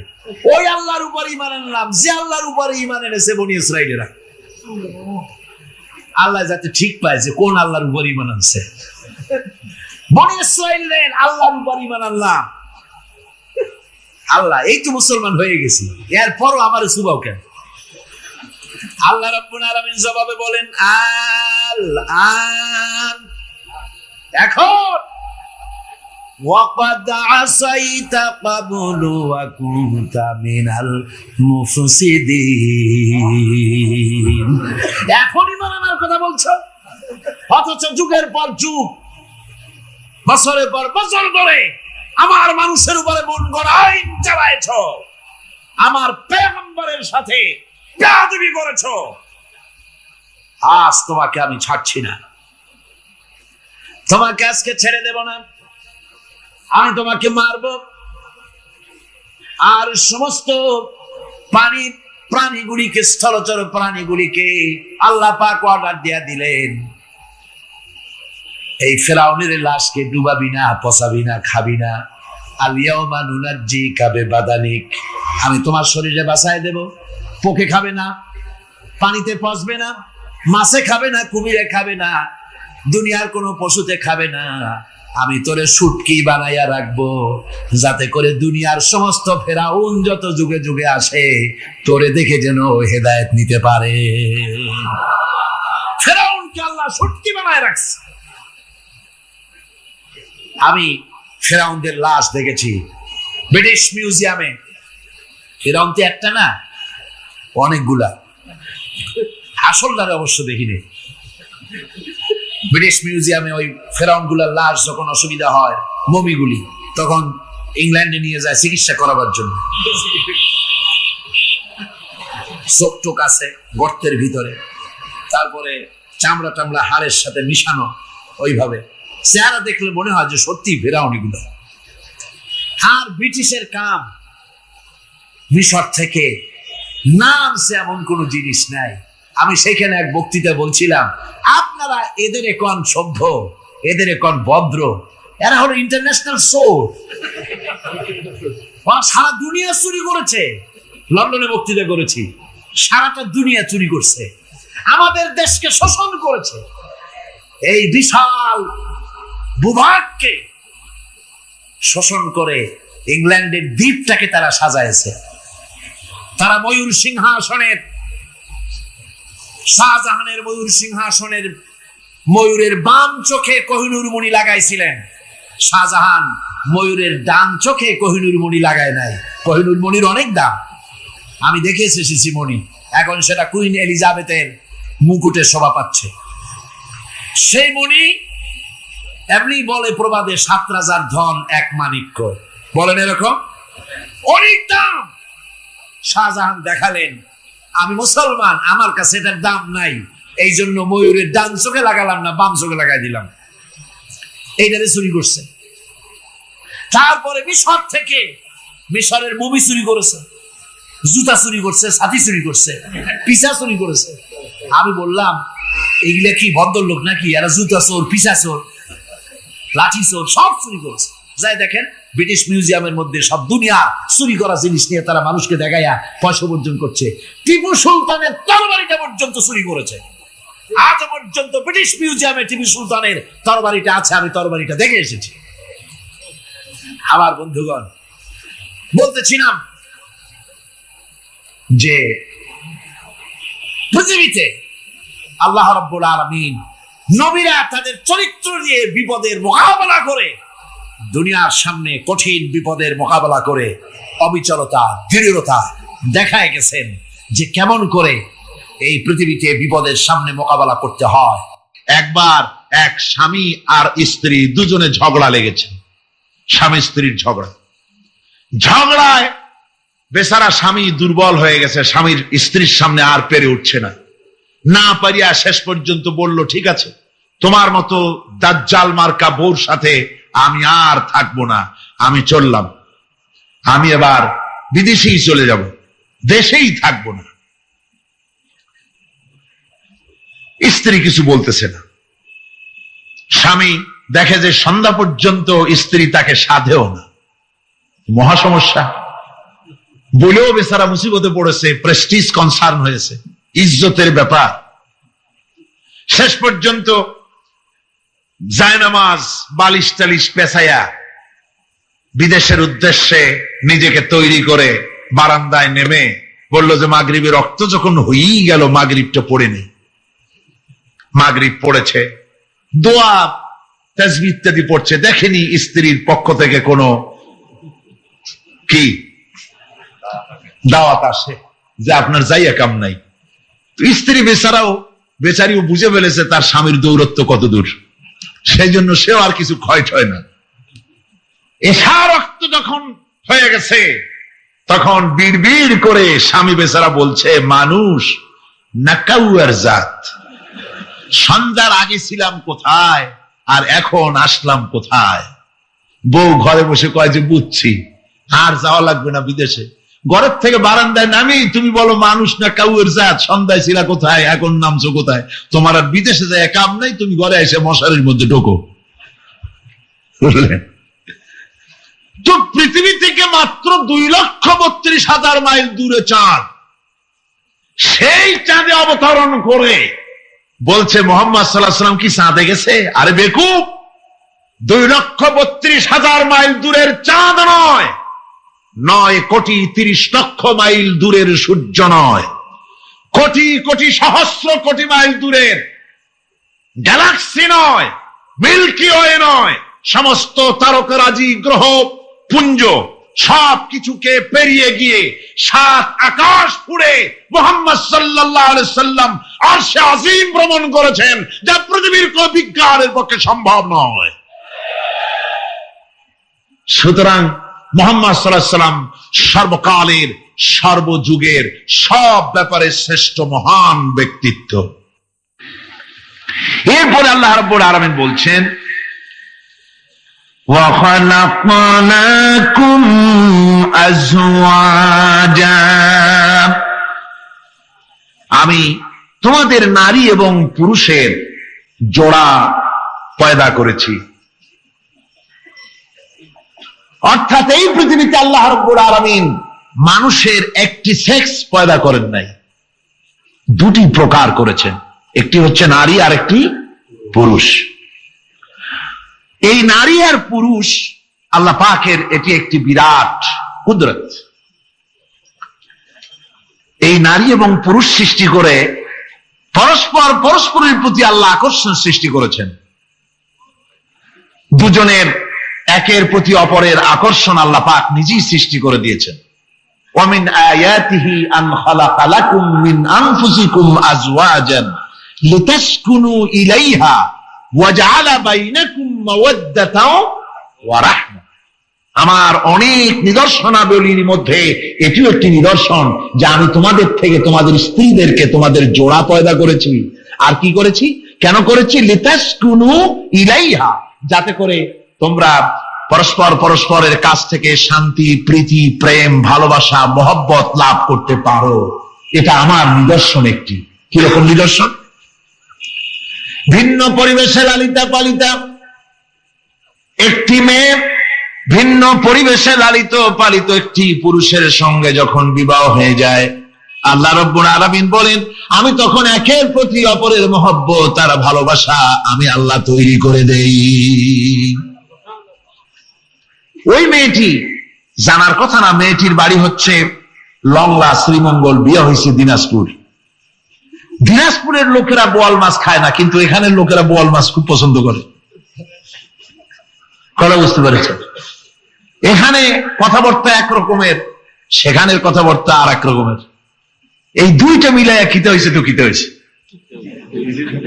Speaker 1: ওই আল্লাহর উপর ঈমান আনলাম যে আল্লাহর উপর ঈমান এনেছে বনি ইসরাঈলেরা। আল্লাহ যাতে ঠিক পায় যে কোন আল্লাহর উপর ঈমান আনছে। বনি ইসরাঈলের আল্লাহর উপর ঈমান আনলাম। আল্লাহ এই তো মুসলমান হয়ে গেছি, এরপরও আমার সুবাও কেন? আল্লাহ রাব্বুল আলামিন জবাবে বলেন, আল-আন, এখন ওয়াকাদ আসাইতা ক্বাবলু ওয়া কুনতা মিনাল মুফসিদিন। এখন ঈমান আনার কথা বলছো, অথচ যুগের পর যুগ, বছরের পর বছর ধরে আমার মানুষের উপরে মন গড়া আইন চালাইছো, আমার পয়গম্বরের সাথে বেয়াদবি করেছো। আজ তোমাকে আমি ছাড়ছি না, তোমাকে আজকে ছেড়ে দেব না, আমি তোমাকে মারব। আর সমস্ত প্রাণীগুলিকে, স্থলচর প্রাণীগুলিকে আল্লাহ পাক অর্ডার দিয়া দিলেন, এই ফেরাউনের লাশকে ডুবাবি না, পচাবি না, খাবি না। আল-ইয়াওমা নুনাজ্জিকা বিবাদানিক, আমি তোমার শরীরে বাঁচায় দেব। পোকে খাবে না, পানিতে পচবে না, মাছে খাবে না, কুমিরে খাবে না, দুনিয়ার কোনো পশুতে খাবে না। আমি তোরে শুটকি বানাইয়া রাখবো, যাতে করে দুনিয়ার সমস্ত ফেরাউন যত যুগে যুগে আসে তোরে দেখে যেন হেদায়েত নিতে পারে। ফেরাউনকে আল্লাহ শুটকি বানায় রাখছে। আমি ফেরাউনদের লাশ দেখেছি ব্রিটিশ মিউজিয়ামে। ফেরাউন তো একটা না, অনেকগুলা। আসলটারে অবশ্য দেখিনি। ব্রিটিশ মিউজিয়ামে ওই ফেরাউন গুলার লাশ যখন অসুবিধা হয়, মমিগুলি, তখন ইংল্যান্ডে নিয়ে যায় চিকিৎসা করাবার জন্য। চোখ টোক আছে গর্তের ভিতরে, তারপরে চামড়া টামড়া হাড়ের সাথে মিশানো, ওইভাবে চেহারা দেখলে মনে হয় যে সত্যি ফেরাউন এগুলো। আর ব্রিটিশের কাম মিশর থেকে নামছে এমন কোন জিনিস নাই। আমি সেখানে এক বক্তৃতা বলছিলাম, আপনারা এদের এখন সভ্য, এদের এখন ভদ্র, এরা হলো ইন্টারন্যাশনাল সোর। সারা দুনিয়া চুরি করেছে। লন্ডনে বক্তৃতা করেছি, সারাটা দুনিয়া চুরি করছে, আমাদের দেশকে শোষণ করেছে। এই বিশাল ভূভাগকে শোষণ করে ইংল্যান্ডের দ্বীপটাকে তারা সাজাইছে। তারা ময়ূর সিংহাসনের, শাহজাহানের ময়ূর সিংহাসনের ময়ূরের বাম চোখে কোহিনূর মণি লাগাইছিলেন। শাহজাহান ময়ূরের ডান চোখে কোহিনূর মণি লাগায় নাই। কোহিনূর মণির অনেক দাম, আমি দেখে এসেছি মণি। এখন সেটা কুইন এলিজাবেথের মুকুটে শোভা পাচ্ছে। সেই মণি এমনি বলে প্রবাদে, 7 রাজার ধন এক মাণিক্য, বলেন এরকম অনেক দাম। শাহজাহান দেখালেন, আমি মুসলমান, আমার কাছে এটার দাম নাই, এই জন্য ময়ূরের ডান চোখে লাগালাম না, বাম চোখে লাগাই দিলাম। এইটারে চুরি করছে। তারপরে মিশর থেকে, মিশরের মুমি চুরি করেছে, জুতা চুরি করছে, ছাতি চুরি করছে, পিসা চুরি করেছে। আমি বললাম, এগুলা কি ভদ্রলোক নাকি? এরা জুতা চোর, পিসা চোর, লাঠি চোর, সব চুরি করেছে। যাই দেখেন ব্রিটিশ মিউজিয়ামের মধ্যে সব দুনিয়া চুরি করা জিনিস নিয়ে তারা মানুষকে দেখাইয়া পয়সা উপার্জন করছে। টিপু সুলতানের তরবারিটা পর্যন্ত চুরি করেছে। আজ পর্যন্ত ব্রিটিশ মিউজিয়ামে টিপু সুলতানের তরবারিটা আছে, আমি তরবারিটা দেখে এসেছি। আবার বন্ধুগণ, বলতেছিলাম যে পৃথিবীতে আল্লাহ রাব্বুল আলামিন নবীরা তাদের চরিত্র দিয়ে বিপদের মোকাবেলা করে, দুনিয়ার সামনে কঠিন বিপদের মোকাবেলা করে অবিচলতা, দৃঢ়তা দেখায় গেছেন যে কেমন করে এই পৃথিবীতে বিপদের সামনে মোকাবেলা করতে হয়।
Speaker 2: একবার এক স্বামী আর স্ত্রী দুজনে ঝগড়া লেগেছে, স্বামী স্ত্রীর ঝগড়ায় বেচারা স্বামী দুর্বল হয়ে গেছে, স্বামীর স্ত্রীর সামনে আর পেরে উঠছে না পারিয়া শেষ পর্যন্ত বলল, ঠিক আছে, তোমার মতো দাজ্জাল মার্কা বউর সাথে আমি আর থাকবো না, আমি চললাম, আমি এবার বিদেশেই চলে যাব, দেশেই থাকবো না। স্ত্রী কিছু বলতেছে না। স্বামী দেখে যে সন্ধ্যা পর্যন্ত স্ত্রী তাকে সাধেও না, মহা সমস্যা। বলেও বেচারা মুসিবতে পড়েছে, প্রেস্টিজ কনসার্ন হয়েছে, ইজ্জতের ব্যাপার। শেষ পর্যন্ত জায়নামাজ বালিশ টালিশ পেছাইয়া বিদেশের উদ্দেশ্যে নিজেকে তৈরি করে বারান্দায় নেমে বলল যে মাগরিবের রক্ত যখন হয়েই গেল, মাগরিবটা পড়ে নেই। মাগরিব পড়েছে, দোয়া তাসবিহ ইত্যাদি পড়ছে, দেখেনি স্ত্রীর পক্ষ থেকে কোনো কি দাওয়াত আসে যে আপনার যাইয়া কাম নাই। স্ত্রী বেচারিও বুঝে ফেলেছে তার স্বামীর দৌরত্ব কত দূর, সেই জন্য সেও আর কিছু ক্ষয় হয় না। এশা রক্ত যখন হয়ে গেছে তখন বিড়বিড় করে স্বামী বেচারা বলছে, মানুষ নাকাউয়ার জাত, সন্ধ্যার আগে ছিলাম কোথায় আর এখন আসলাম কোথায়। বউ ঘরে বসে কয় যে বুঝছি, আর যাওয়া লাগবে না বিদেশে। ঘরের থেকে বারান্দায় নামি তুমি বলো মানুষ না কাউয়ের জাত, সন্ধ্যায় ছিলা কোথায়, এখন নামছো কোথায়, তোমার আর বিদেশে যায় কাম নাই, তুমি ঘরে এসে মশারির মধ্যে ঢোকো। বুঝলেন? তো পৃথিবী থেকে মাত্র 2,32,000 মাইল দূরে চাঁদ, সেই চাঁদে অবতরণ করে বলছে মোহাম্মদ সাল্লাল্লাহু আলাইহি ওয়াসাল্লাম কি চাঁদে গেছে? আরে বেকুব, 2,32,000 মাইল দূরের চাঁদ নয়, 9,30,00,000 মাইল দূরের সূর্য নয়, কোটি কোটি সহস্র কোটি মাইল দূরের গ্যালাক্সি নয়, মিল্কি ওয়ে নয়, সমস্ত তারকারাজি গ্রহ পুঞ্জ সব কিছুকে পেরিয়ে গিয়ে 7 আকাশ ফুড়ে মুহাম্মদ সাল্লাল্লাহু আলাইহি সাল্লাম আরশে আজিম ভ্রমণ করেছেন, যা পৃথিবীর কোন বিজ্ঞানের পক্ষে সম্ভব নয়। সুতরাং মুহাম্মদ সাল্লাল্লাহু আলাইহি সাল্লাম সর্বকালের সর্বযুগের সব ব্যাপারে শ্রেষ্ঠ মহান ব্যক্তিত্ব। এরপরে আল্লাহ রাব্বুল আলামিন বলছেন, وَخَلَقْنَاكُمْ أَزْوَاجًا, আমি তোমাদের নারী এবং পুরুষের জোড়া পয়দা করেছি। অর্থাৎ এই পৃথিবীতে আল্লাহ রাব্বুল আলামিন মানুষের একটি সেক্স পয়দা করেন নাই, দুটি প্রকার করেছেন, একটি হচ্ছে নারী আর একটি পুরুষ। এই নারী আর পুরুষ আল্লাহ পাকের এটি একটি বিরাট কুদরত। এই নারী এবং পুরুষ সৃষ্টি করে পরস্পরের প্রতি আল্লাহ আকর্ষণ সৃষ্টি করেছেন। দুজনের একের প্রতি অপরের আকর্ষণ আল্লাহ পাক নিজেই সৃষ্টি করে দিয়েছেন। ওয়ামিন আয়াতিহি আন খালাকা লাকুম মিন আনফুসিকুম আজওয়াজান লিতাসকুনু ইলাইহা ওয়া জাআলা বাইনাকুম মাওয়াদ্দাতাও ওয়া রাহমা। আমার অনেক নিদর্শনাবলীর মধ্যে এটিও একটি নিদর্শন যে আমি তোমাদের থেকে তোমাদের স্ত্রীদেরকে তোমাদের জোড়া পয়দা করেছি। আর কি করেছি, কেন করেছি? লিতাসকুনু ইলাইহা, যাতে করে তোমরা পরস্পরের কাছ থেকে শান্তি, প্রীতি, প্রেম, ভালোবাসা, মহব্বত লাভ করতে পারো। এটা আমার নিদর্শন একটি। কিরকম নিদর্শন? ভিন্ন পরিবেশে লালিতা পালিতা একটি মেয়ে ভিন্ন পরিবেশে লালিত পালিত একটি পুরুষের সঙ্গে যখন বিবাহ হয়ে যায়, আল্লাহ রাব্বুল আলামিন বলেন, আমি তখন একের প্রতি অপরের মহব্বত আর ভালোবাসা আমি আল্লাহ তৈরি করে দেই। ওই মেয়েটি জানার কথা না, মেয়েটির বাড়ি হচ্ছে লংলা, শ্রীমঙ্গল, বিয়ে হয়েছে দিনাজপুর। দিনাজপুরের লোকেরা বোয়াল মাছ খায় না, কিন্তু এখানের লোকেরা বোয়াল মাছ খুব পছন্দ করে। কথা বুঝতে পেরেছেন? এখানে কথাবার্তা একরকমের, সেখানের কথাবার্তা আর এক রকমের। এই দুইটা মিলাইয়া খিতে হয়েছে তো খিতে হয়েছে।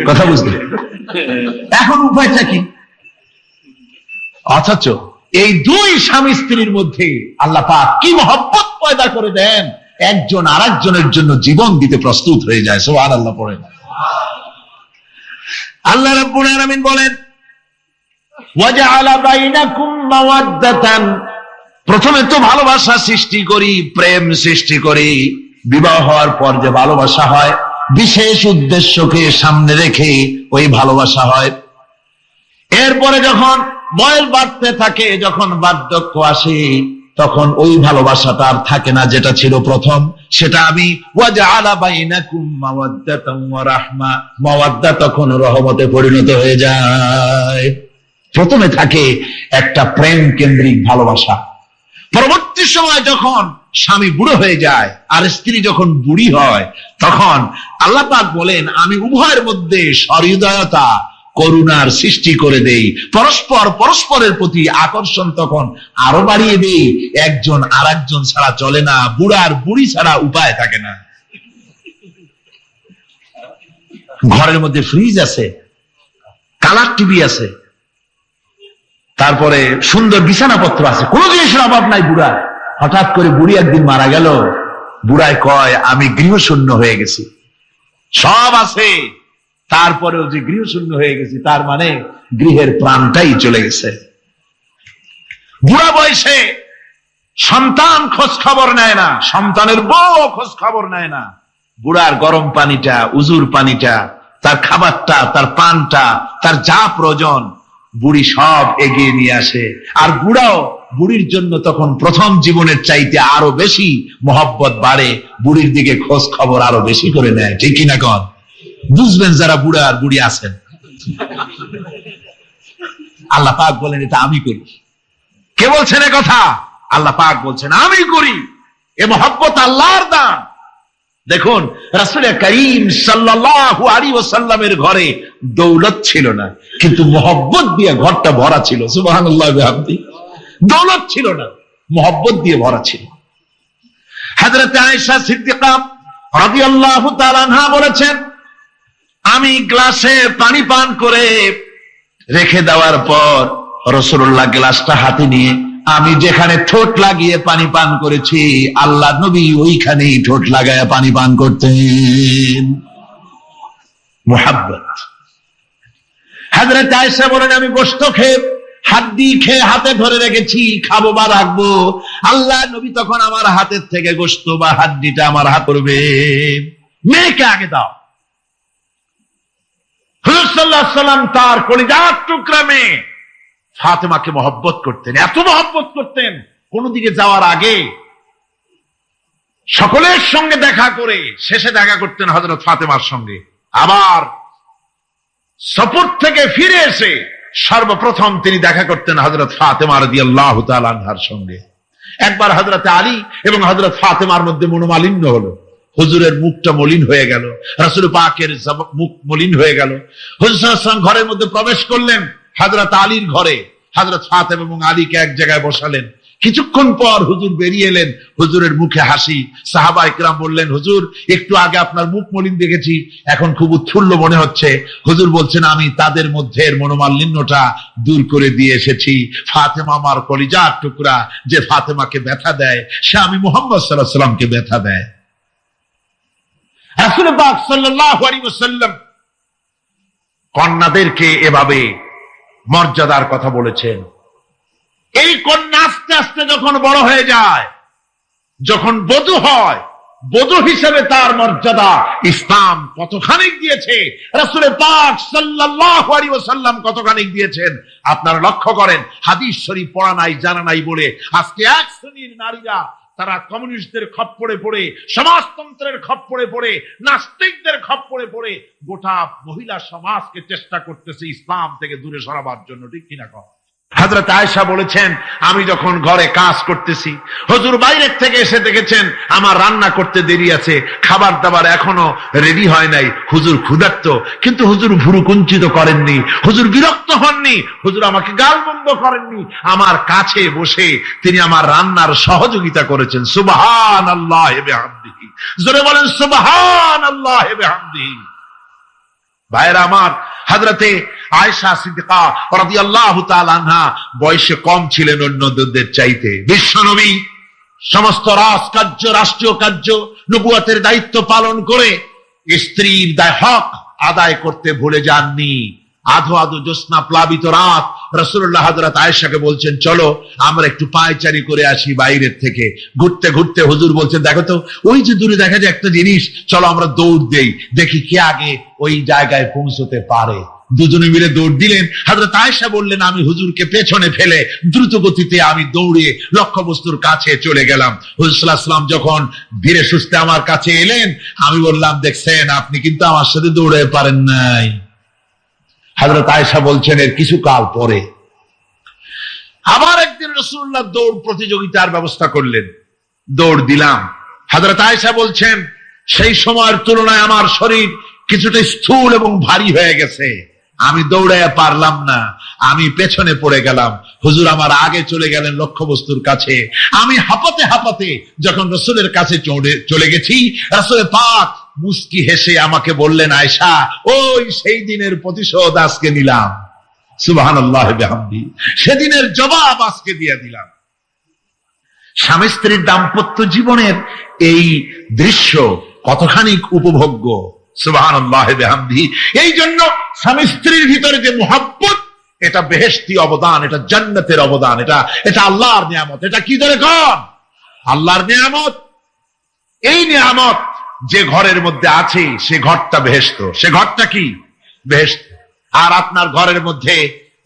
Speaker 2: কথা বুঝতে, এখন উপায়টা কি? অথচ এই দুই স্বামী স্ত্রীর মধ্যে আল্লাহ পাক কি মহব্বত পয়দা করে দেন, একজন আরেকজনের জন্য জীবন দিতে প্রস্তুত হয়ে যায়। সুবহানাল্লাহ পড়েন। আল্লাহ রাব্বুল আলামিন বলেন, ওয়াজআলা বাইনাকুম মাওয়াদ্দাতান, প্রথমে তো ভালোবাসা সৃষ্টি করি, প্রেম সৃষ্টি করি। বিবাহ হওয়ার পর যে ভালোবাসা হয়, বিশেষ উদ্দেশ্যকে সামনে রেখে ওই ভালোবাসা হয়। এরপরে যখন বয়স বাড়তে থাকে, যখন বার্ধক্য আসে, তখন ওই ভালোবাসাটা আর থাকে না যেটা ছিল প্রথম। সেটা আমি ওয়াজআলা বাইনাকুম মাওয়াদ্দাতান ওয়া রাহমা, মাওয়াদ্দা তখন রহমতে পরিণত হয়ে যায়। প্রথমে থাকে একটা প্রেম কেন্দ্রিক ভালোবাসা। পরবর্তী সময় যখন স্বামী বুড়ো হয়ে যায় আর স্ত্রী যখন বুড়ি হয়, তখন আল্লাহ পাক বলেন, আমি উভয়ের মধ্যে সহৃদয়তা, করুণার সৃষ্টি করে দেই। পরস্পরের প্রতি আকর্ষণ তখন আরো বাড়িয়ে দেই। একজন আর একজন ছাড়া চলে না, বুড়ার বুড়ি ছাড়া উপায় থাকে না। ঘরের মধ্যে ফ্রিজ আছে, কালার টিভি আছে, তারপরে সুন্দর বিছানাপত্র আছে, কোন জিনিসের অভাব নাই বুড়া। হঠাৎ করে বুড়ি একদিন মারা গেল, বুড়ায় কয়, আমি গৃহশূন্য হয়ে গেছি। সব আছে, তারপরেও যে গৃহশূন্য হয়ে গেছি, তার মানে গৃহের প্রাণটাই চলে গেছে। বুড়া বয়সে সন্তান খোঁজ খবর নেয় না, সন্তানের বউ খোঁজ খবর নেয় না। বুড়ার গরম পানিটা, উজুর পানিটা, তার খাবারটা, তার পানটা, তার যা প্রয়োজন বুড়ি সব এগিয়ে নিয়ে আসে। আর বুড়াও বুড়ির জন্য তখন প্রথম জীবনের চাইতে আরো বেশি মহব্বত বাড়ে, বুড়ির দিকে খোঁজ খবর আরো বেশি করে নেয়। ঠিক কিনা কন? বুঝবেন যারা বুড়া আর বুড়ি আছেন। আল্লাহ পাক বলেন, এটা আমি করি। কে বলছেন এ কথা? আল্লাহ পাক বলছেন, আমি করি। এ মহব্বত আল্লাহর দান। দেখুন, রাসূল করিম সাল্লাল্লাহু আলাইহি ওয়াসাল্লামের ঘরে দৌলত ছিল না, কিন্তু মহব্বত দিয়ে ঘরটা ভরা ছিল। সুবহানাল্লাহ বিহামদি। দৌলত ছিল না, মহব্বত দিয়ে ভরা ছিল। হযরত আয়েশা সিদ্দিকা রাদিয়াল্লাহু তাআলা আনহা বলেছেন, আমি গ্লাসে পানি পান করে রেখে দেওয়ার পর রাসূলুল্লাহ গ্লাসটা হাতে নিয়ে আমি যেখানে ঠোঁট লাগিয়ে পানি পান করেছি, আল্লাহ নবী ওইখানেই ঠোঁট লাগায়া পানি পান করতেন। মুহাব্বত। হযরত আয়েশা বলেন, আমি গোশত খেয়ে, হাড্ডি খেয়ে হাতে ধরে রেখেছি, খাবো বা রাখবো, আল্লাহ নবী তখন আমার হাতের থেকে গোশত বা হাড্ডিটা আমার হাত করবে। মেয়েকে আগে দাও। হুজুর সাল্লাল্লাহু আলাইহি ওয়াসাল্লাম তার কলিজার টুকরা মেয়ে ফাতেমাকে মহব্বত করতেন, এত মহব্বত করতেন, কোন দিকে যাওয়ার আগে সকলের সঙ্গে দেখা করে শেষে দেখা করতেন হযরত ফাতেমার সঙ্গে। আবার সফর থেকে ফিরে এসে সর্বপ্রথম তিনি দেখা করতেন হযরত ফাতেমা রাদিয়াল্লাহু তাআলা আনহার সঙ্গে। একবার হযরত আলী এবং হযরত ফাতেমার মধ্যে মনোমালিন্য হলো, হুজুরের মুখটা মলিন হয়ে গেল, রাসূল পাকের মুখ মলিন হয়ে গেল। হুজুর সাল্লাল্লাহু আলাইহি ওয়াসাল্লাম ঘরের মধ্যে প্রবেশ করলেন, হযরত আলীর ঘরে হযরত ফাতেমা এবং আলীকে এক জায়গায় বসালেন। কিছুক্ষণ পর হুজুর বেরিয়ে এলেন, হুজুরের মুখে হাসি। সাহাবায়ে কেরাম বললেন, হুজুর একটু আগে আপনার মুখ মলিন দেখেছি, এখন খুব উৎফুল্ল মনে হচ্ছে। হুজুর বলছেন, আমি তাদের মধ্যে মনোমালিন্যটা দূর করে দিয়ে এসেছি। ফাতেমা আমার কলিজার টুকরা, যে ফাতেমাকে ব্যথা দেয় সে আমি মুহাম্মদ সাল্লাল্লাহু আলাইহি ওয়াসাল্লামকে ব্যথা দেয়। রাসূল পাক সাল্লাল্লাহু আলাইহি ওয়াসাল্লাম কন্যাদেরকে এভাবে মর্যাদার কথা বলেছেন। এই কন্যা আস্তে আস্তে যখন বড় হয়ে যায়, যখন বধূ হয়, বধূ হিসেবে তার মর্যাদা ইসলাম কতখানি দিয়েছে, রাসূল পাক সাল্লাল্লাহু আলাইহি ওয়াসাল্লাম কতখানি দিয়েছেন আপনারা লক্ষ্য করেন। হাদিস শরীফ পড়া নাই, জানা নাই বলে আজকে এক শ্রেণীর নারীরা তারা কমিউনিস্টদের খপ্পরে পড়ে, সমাজতন্ত্রের খপ্পরে পড়ে, নাস্তিকদের খপ্পরে পড়ে গোটা মহিলা সমাজকে চেষ্টা করতেছে ইসলাম থেকে দূরে সরাবার জন্য, ঠিক কিনা কর? হযরত আয়েশা বলেছেন, আমি যখন ঘরে কাজ করতেছি, হুজুর বাইরের থেকে এসে দেখেছেন আমার রান্না করতে দেরি আছে, খাবার দাবার এখনো রেডি হয় নাই, হুজুর ক্ষুধার্ত, কিন্তু হুজুর ভুরু কুঞ্চিত করেননি, হুজুর বিরক্ত হননি, হুজুর আমাকে গালমন্দ করেননি, আমার কাছে বসে তিনি আমার রান্নার সহযোগিতা করেছেন। সুবহানাল্লাহি ওয়া বিহামদিহি, জোরে বলেন সুবহানাল্লাহি ওয়া বিহামদিহি। ভাইরা আমার, হযরতে আয়েশা সিদ্দিকা রাদিয়াল্লাহু তাআলা আনহা বয়সে কম ছিলেন অন্যদের চাইতে। বিশ্বনবী সমস্ত রাজকার্য, রাষ্ট্রীয় কার্য, নবুয়তের দায়িত্ব পালন করে স্ত্রীর হক আদায় করতে ভুলে যাননি। আধো আধো জ্যোৎস্না প্লাবিত রাত রাসূলুল্লাহ হযরত আয়েশাকে বলছেন, চলো আমরা একটু পায়চারি করে আসি বাইরের থেকে। ঘুরতে ঘুরতে হুজুর বলছেন, দেখো তো ওই যে দূরে দেখা যায় একটা জিনিস, চলো আমরা দৌড় দেই, দেখি কে আগে ওই জায়গায় পৌঁছতে পারে। দুজনে মিলে দৌড় দিলেন। হযরত আয়েশা বললেন, আমি হুজুরকে পেছনে ফেলে দ্রুত গতিতে আমি দৌড়ে লক্ষ্যবস্তুর কাছে চলে গেলাম। হুজুর সাল্লাল্লাহু আলাইহি ওয়াসাল্লাম যখন ধীরে সুস্থে আমার কাছে এলেন, আমি বললাম, দেখছেন আপনি কিন্তু আমার সাথে দৌড়ে পারেন নাই। হযরত আয়েশা বলছেন, এর কিছু কাল পরে আবার একদিন রাসূলুল্লাহ দৌড় প্রতিযোগিতার ব্যবস্থা করলেন, দৌড় দিলাম। হযরত আয়েশা বলছেন, সেই সময়ের তুলনায় আমার শরীর কিছুটা স্থূল এবং ভারী হয়ে গেছে, আমি দৌড়াইয়া পারলাম না, আমি পেছনে পড়ে গেলাম। হুজুর আমার আগে চলে গেলেন লক্ষ্যবস্তুর কাছে। আমি হাঁপাতে হাঁপাতে যখন রাসূলের কাছে চলে গেছি, রাসূল পাক মুস্কি হেসে আমাকে বললেন, আয়েশা, ওই সেই দিনের প্রতিশোধ আজকে নিলাম। সুবহানাল্লাহি ওয়া বিহামদিহি, সেদিনের জবাব আজকে দিয়ে দিলাম। স্বামী স্ত্রীর দাম্পত্য জীবনের এই দৃশ্য কতখানি উপভোগ্য। সুবহানাল্লাহি ওয়া বিহামদিহি। এই জন্য স্বামী স্ত্রীর ভিতরে যে মুহাব্বত, এটা বেহেশতি অবদান, এটা জান্নাতের অবদান, এটা আল্লাহর নিয়ামত। এটা কি ধরে কন? আল্লাহর নিয়ামত। এই নিয়ামত যে ঘরের মধ্যে আছে সে ঘরটা বেহেশত। সে ঘরটা কি? বেহেশত। আর আপনার ঘরের মধ্যে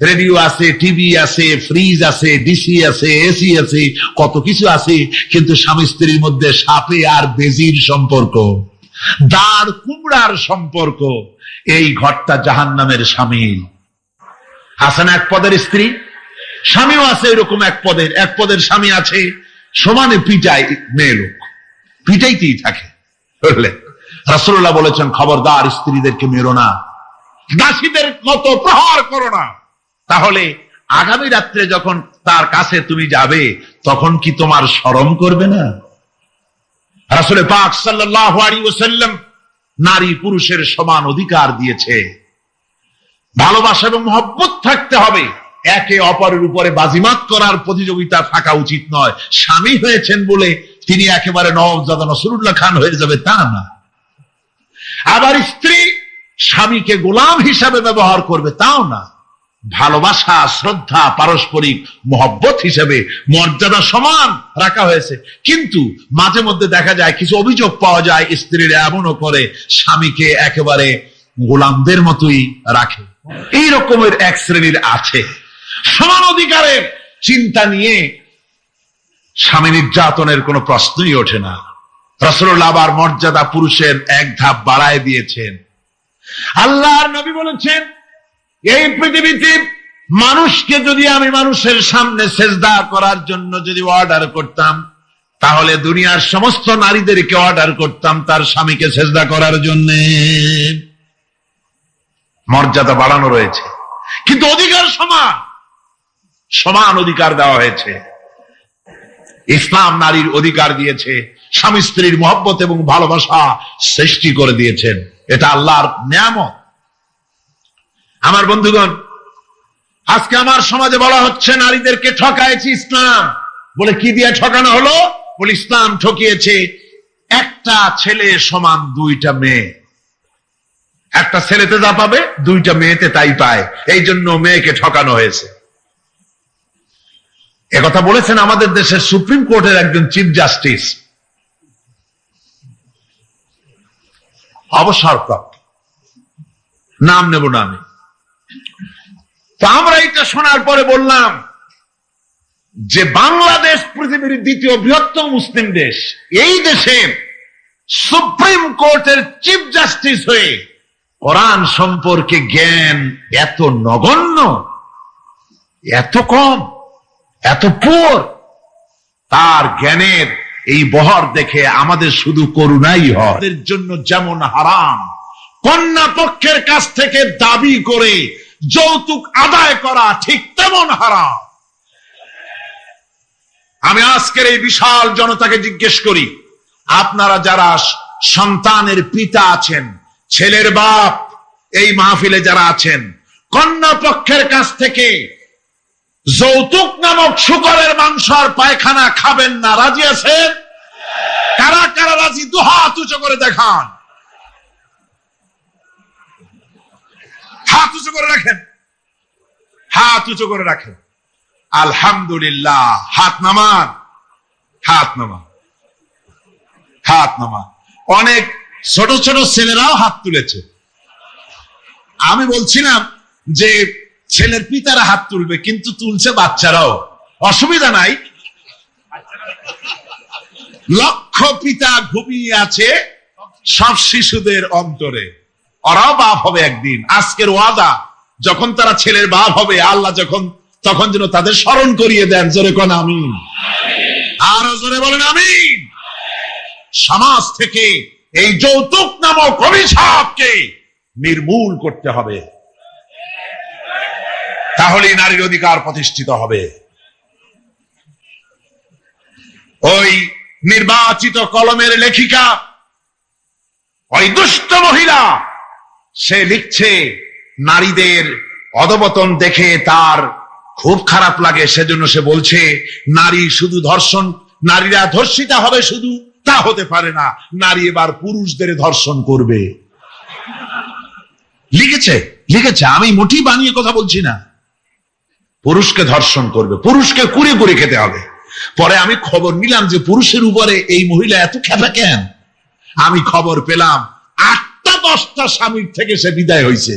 Speaker 2: রেডিও আছে, টিভি আছে, ফ্রিজ আছে, ডিসি আছে, এসি আছে, কত কিছু আছে, কিন্তু স্বামী স্ত্রীর মধ্যে সাপে আর বেজির সম্পর্ক, দাঁড় কুমড়ার সম্পর্ক। এই ঘরটা জাহান্নামের শামিল। আছে না এক পদের স্ত্রী? স্বামীও আছে এরকম এক পদের স্বামী আছে, সমানে পিটায় মেয়ে লোক, পিটাইতেই থাকে। বুঝলেন? রাসূলুল্লাহ বলেছেন, খবরদার স্ত্রীদেরকে মেরো না, দাসীদের মতো প্রহার করো না। তাহলে আগামী রাত্রে যখন তার কাছে তুমি যাবে, তখন কি তোমার শরম করবে না? রাসূল পাক সাল্লাল্লাহু আলাইহি ওয়াসাল্লাম নারী পুরুষের সমান অধিকার দিয়েছে। ভালোবাসা এবং মহব্বত থাকতে হবে, একে অপরের উপরে বাজিমাত করার প্রতিযোগিতা থাকা উচিত নয়। স্বামী হয়েছেন বলে তিনি একেবারে নওয়াবজাদা নসরুল্লাহ খান হয়ে যাবে, তা না। আবার স্ত্রী স্বামীকে গোলাম হিসাবে ব্যবহার করবে, তাও না। ভালোবাসা, শ্রদ্ধা, পারস্পরিক মহব্বত হিসেবে মর্যাদা সমান রাখা হয়েছে। কিন্তু মাঝে মধ্যে দেখা যায়, কিছু অভিযোগ পাওয়া যায়, স্ত্রীরা এমনও করে স্বামীকে একেবারে গোলামদের মতোই রাখে। এই রকমের এক শ্রেণীর আছে। সমান অধিকারের চিন্তা নিয়ে স্বামী নির্যাতনের কোনো প্রশ্নই ওঠে না। রাসূলুল্লাহ আবার মর্যাদা পুরুষের এক ধাপ বাড়ায় দিয়েছেন। আল্লাহর নবী বলেছেন, এই পৃথিবীতে মানুষকে যদি আমি মানুষের সামনে সেজদা করার জন্য যদি অর্ডার করতাম, তাহলে দুনিয়ার সমস্ত নারীদেরকে অর্ডার করতাম তার স্বামীকে সেজদা করার জন্য। মর্যাদা বাড়ানো রয়েছে, কিন্তু অধিকার সমান, সমান অধিকার দেওয়া হয়েছে। ইসলাম নারীর অধিকার দিয়েছে, স্বামী স্ত্রীর মহব্বত এবং ভালোবাসা সৃষ্টি করে দিয়েছেন। এটা আল্লাহর নিয়ামত। আমার বন্ধুগণ, আজকে আমার সমাজে বলা হচ্ছে নারীদেরকে ঠকাইছে ইসলাম। বলে কি দিয়ে ঠকানো হলো? বলে ইসলাম ঠকিয়েছে একটা ছেলে সমান দুইটা মেয়ে। একটা ছেলেতে যা পাবে দুইটা মেয়েতে তাই পায়, এই জন্য মেয়েকে ঠকানো হয়েছে। একথা বলেছেন আমাদের দেশের সুপ্রিম কোর্টের একজন চিফ জাস্টিস, অবসরপ্রাপ্ত, নাম নেব না আমি। তো আমরা এটা শোনার পরে বললাম, যে বাংলাদেশ পৃথিবীর দ্বিতীয় বৃহত্তম মুসলিম দেশ, এই দেশে সুপ্রিম কোর্টের চিফ জাস্টিস হয়ে কোরআন সম্পর্কে জ্ঞান এত নগণ্য, এত কম, এত পুর, তার জ্ঞানের এই বহর দেখে আমাদের শুধু করুণাই হয়। এর জন্য যেমন হারাম কন্যা পক্ষের কাছ থেকে দাবি করে যৌতুক আদায় করা, ঠিক তেমন হারাম। আমি আজকের এই বিশাল জনতাকে জিজ্ঞেস করি, আপনারা যারা সন্তানের পিতা আছেন, ছেলের বাপ, এই মাহফিলে যারা আছেন, কন্যা পক্ষের কাছ থেকে যৌতুক নামক শুকরের মাংস আর পায়খানা খাবেন না, রাজি আছেন? কারা কারা রাজি? দুহাত উঁচু করে দেখান, হাত উঁচু করে রাখেন, হাত উঁচু করে রাখেন। আলহামদুলিল্লাহ। হাত নামান, হাত নামান, হাত নামান। অনেক ছোট ছোট ছেলেরাও হাত তুলেছে। আমি বলছিলাম যে ছেলের পিতারা হাত তুলবে, কিন্তু তুলছে বাচ্চারাও, অসুবিধা নাই। লক্ষ পিতা ঘুমিয়ে আছে সব শিশুদের অন্তরে, ওরাও বাপ হবে একদিন। আজকের ওয়াদা, যখন তারা ছেলের বাপ হবে, আল্লাহ তখন যেন তাদের স্মরণ করিয়ে দেন। জোরে কোন আমিন, আরো জোরে বলেন আমিন। সমাজ থেকে এই যৌতুক নামক অভিশাপকে নির্মূল করতে হবে, তাহলেই নারীর অধিকার প্রতিষ্ঠিত হবে। ওই নির্বাচিত কলমের লেখিকা, ওই দুষ্ট মহিলা, সে লিখছে নারীদের অধপতন দেখে তার খুব খারাপ লাগে, সেজন্য সে বলছে নারী শুধু ধর্ষণ, নারীরা ধর্ষিতা হবে শুধু তা হতে পারে না, নারী এবার পুরুষদের ধর্ষণ করবে। লিখেছে, লিখেছে, আমি মোটেই বানিয়ে কথা বলছি না। পুরুষকে ধর্ষণ করবে, পুরুষকে কুড়ে কুড়ে খেতে হবে। পরে আমি খবর নিলাম যে পুরুষের উপরে এই মহিলা এত খেপা কেন। আমি খবর পেলাম 8-10টা স্বামীর থেকে সে বিদায় হয়েছে।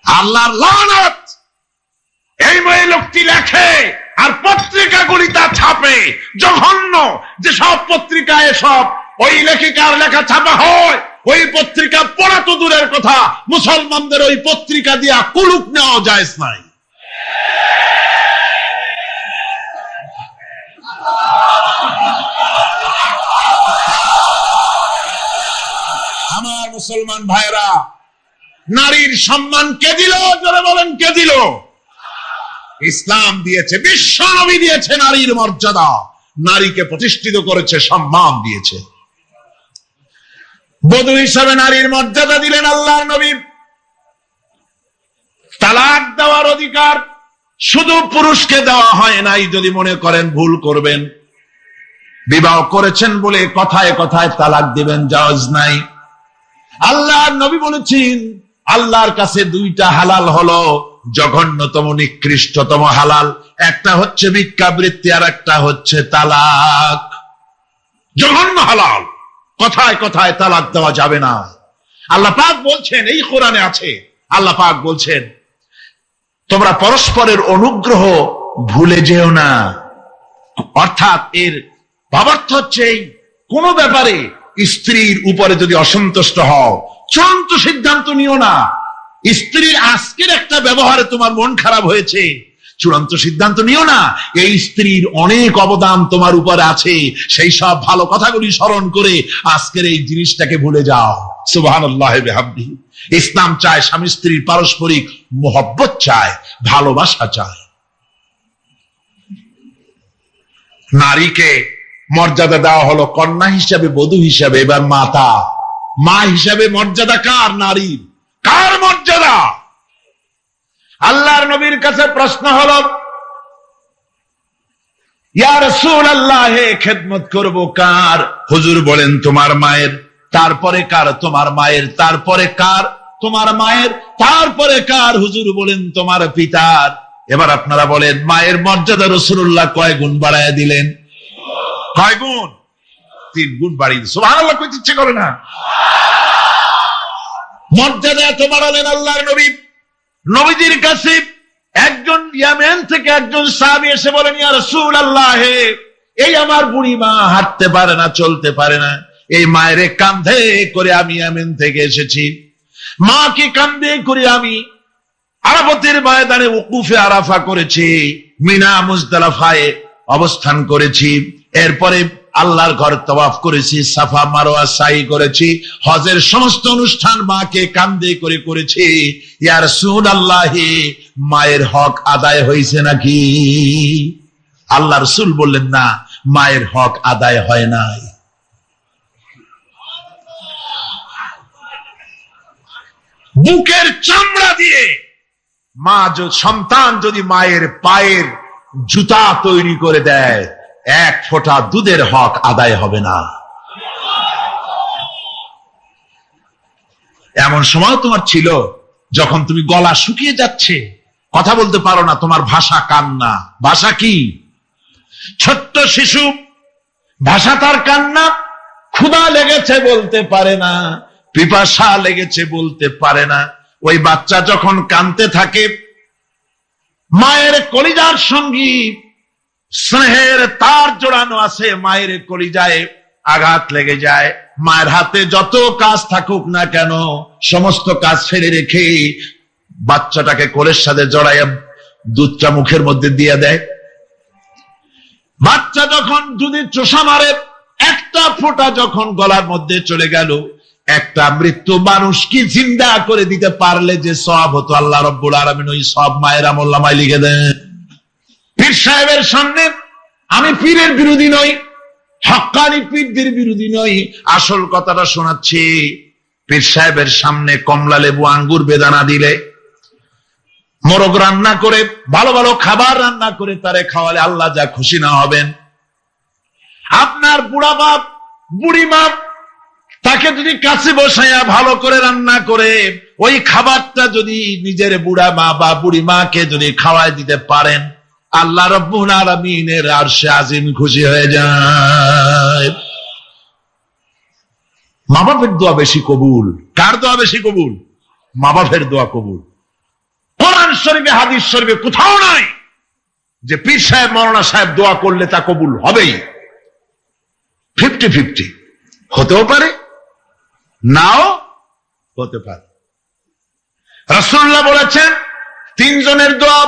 Speaker 2: আল্লাহর লানত। এই মেয়ে লোকটি লেখে আর পত্রিকাগুলি তা ছাপে, জঘন্য। যে সব পত্রিকায় সব ওই লেখিকার লেখা ছাপা হয়, ওই পত্রিকা পড়া তো দূরের কথা, মুসলমানদের ওই পত্রিকা দিয়া কুলুপ নেওয়া জায়েজ নাই। আমার মুসলমান ভাইরা, নারীর সম্মান কে দিল? জোরে বলেন, কে দিল? ইসলাম দিয়েছে, বিশ্ব নবী দিয়েছে নারীর মর্যাদা, নারীকে প্রতিষ্ঠিত করেছে, সম্মান দিয়েছে। বধূ হিসাবে নারীর মর্যাদা দিলেন আল্লাহর নবী। তালাক দেওয়ার অধিকার শুধু পুরুষকে দেওয়া হয় নাই। যদি মনে করেন ভুল করবেন, বিবাহ করেছেন বলে কথায় কথায় তালাক দিবেন, জায়েজ নাই। আল্লাহর নবী বলেছেন আল্লাহর কাছে 2টা হালাল হলো জঘন্যতম নিকৃষ্টতম হালাল। একটা হচ্ছে ভিক্ষাবৃত্তি, আর একটা হচ্ছে তালাক। জঘন্য হালাল, কথায় কথায় তালাক দেওয়া যাবে না। আল্লাহ পাক বলছেন, এই কোরআনে আছে, আল্লাহ পাক বলছেন তোমরা পরস্পরের অনুগ্রহ ভুলে যেও না। অর্থাৎ এর ভাবার্থ হচ্ছে কোন ব্যাপারে স্ত্রীর উপরে যদি অসন্তুষ্ট হও, চূড়ান্ত সিদ্ধান্ত নিও না। স্ত্রীর আজকের একটা ব্যবহারে তোমার মন খারাপ হয়েছে, চূড়ান্ত সিদ্ধান্ত নিও না। এই স্ত্রীর অনেক অবদান তোমার উপরে আছে, সেই সব ভালো কথাগুলি স্মরণ করে আজকের এই জিনিসটাকে ভুলে যাও। সুবহানাল্লাহ বিহামদিহি। ইসলাম চায় স্বামী স্ত্রীর পারস্পরিক মোহব্বত চায়, ভালোবাসা চায়। নারীকে মর্যাদা দেওয়া হলো কন্যা হিসাবে, বধূ হিসাবে, এবার মাতা, মা হিসাবে মর্যাদা কার? নারীর। কার মর্যাদা? আল্লাহর নবীর কাছে প্রশ্ন হলো, ইয়া রাসূলুল্লাহ, খেদমত করব কার? হুজুর বলেন তোমার মায়ের। তারপরে কার? তোমার মায়ের। তারপরে কার? তোমার মায়ের। তারপরে কার? হুজুর বলেন তোমার পিতার। এবার আপনারা বলেন মায়ের মর্যাদা রাসূলুল্লাহ কয় গুণ বাড়ায় দিলেন? কয় গুণ? 3 গুণ বাড়িয়ে দিলেন। সুবহানাল্লাহ কইতে ইচ্ছে করে না? মর্যাদা এত বাড়ালেন আল্লাহর নবী। নবীজির কাছে একজন ইয়ামেন থেকে একজন সাহাবী এসে বলেন, ইয়া রাসূলুল্লাহ, এই আমার বুড়ি মা হাঁটতে পারে না, চলতে পারে না, এই মায়ের কাঁধে করে আমি ইয়ামেন থেকে এসেছি, মাকে কাঁধে করে আমি আরাফাতের ময়দানে উকুফে আরাফা করেছি, মিনা মুজদালিফায় অবস্থান করেছি, এরপরে আল্লাহর ঘর তওয়াফ করেছি, সাফা মারওয়া সাই করেছি, হজের সমস্ত অনুষ্ঠান মাকে কাঁধে করে করেছি। ইয়া রাসূলুল্লাহ, মায়ের হক আদায় হয়েছে নাকি? আল্লাহ রাসূল বললেন, না, মায়ের হক আদায় হয় নাই। বুকের চামড়া দিয়ে মা সন্তান যদি মায়ের পায়ের জুতা তৈরি করে দেয়, এক ফোঁটা দুধের হক আদায় হবে না। এমন সময় তোমার ছিল যখন তুমি গলা শুকিয়ে যাচ্ছে, কথা বলতে পারো না, তোমার ভাষা কান্না। ভাষা কি? ছোট্ট শিশু, ভাষা তার কান্না। ক্ষুধা লেগেছে বলতে পারে না, পিপাসা লেগেছে বলতে পারে না। ওই বাচ্চা যখন কাঁদতে থাকে, মায়ের কলিজার সঙ্গী স্নেহের তার জোড়ানো আছে, মায়ের কলিজায় আঘাত লেগে যায়। মায়ের হাতে যত কাজ থাকুক না কেন, সমস্ত কাজ ফেলে রেখে বাচ্চাটাকে কোলের সাথে জড়াইয়া দুধটা মুখের মধ্যে দিয়ে দেয়। বাচ্চা যখন দুধের চোষা মারে, একটা ফোঁটা যখন গলার মধ্যে চলে গেল, একটা মৃত্যু মানুষ কি জিন্দা করে দিতে পারলে যে সওয়াব হতো, আল্লাহ রাব্বুল আলামিন ওই সওয়াব মায়ের আমলনামায় লিখে দেন। পীর সাহেবের সামনে আমি পীরের বিরোধী নই, হক্কানি পীরদের বিরোধী নই, আসল কথাটা শোনাচ্ছি। পীর সাহেবের সামনে কমলা লেবু আঙ্গুর বেদানা দিলে, মোরগ রান্না করে, ভালো ভালো খাবার রান্না করে তারে খাওয়ালে আল্লাহ যা খুশি না হবেন। আপনার বুড়া বাপ বুড়ি মা, তাকে যদি কাছে বসাইয়া ভালো করে রান্না করে ওই খাবারটা যদি নিজের বুড়া মা বা বুড়ি মাকে যদি খাওয়াই দিতে পারেন, আল্লাহ রাব্বুল আলামিনের আরশে আজিম খুশি হয়ে যায়। মা বাপের দোয়া বেশি কবুল। কার দোয়া বেশি কবুল? মা বাপের দোয়া কবুল। কোরআন শরীফে, হাদিস শরীফে কোথাও নাই যে পীর সাহেব মাওলানা সাহেব দোয়া করলে তা কবুল হবেই। 50-50 হতেও পারে, নাও হতে পারে। রাসূলুল্লাহ বলেছেন, তিনজনের দোয়া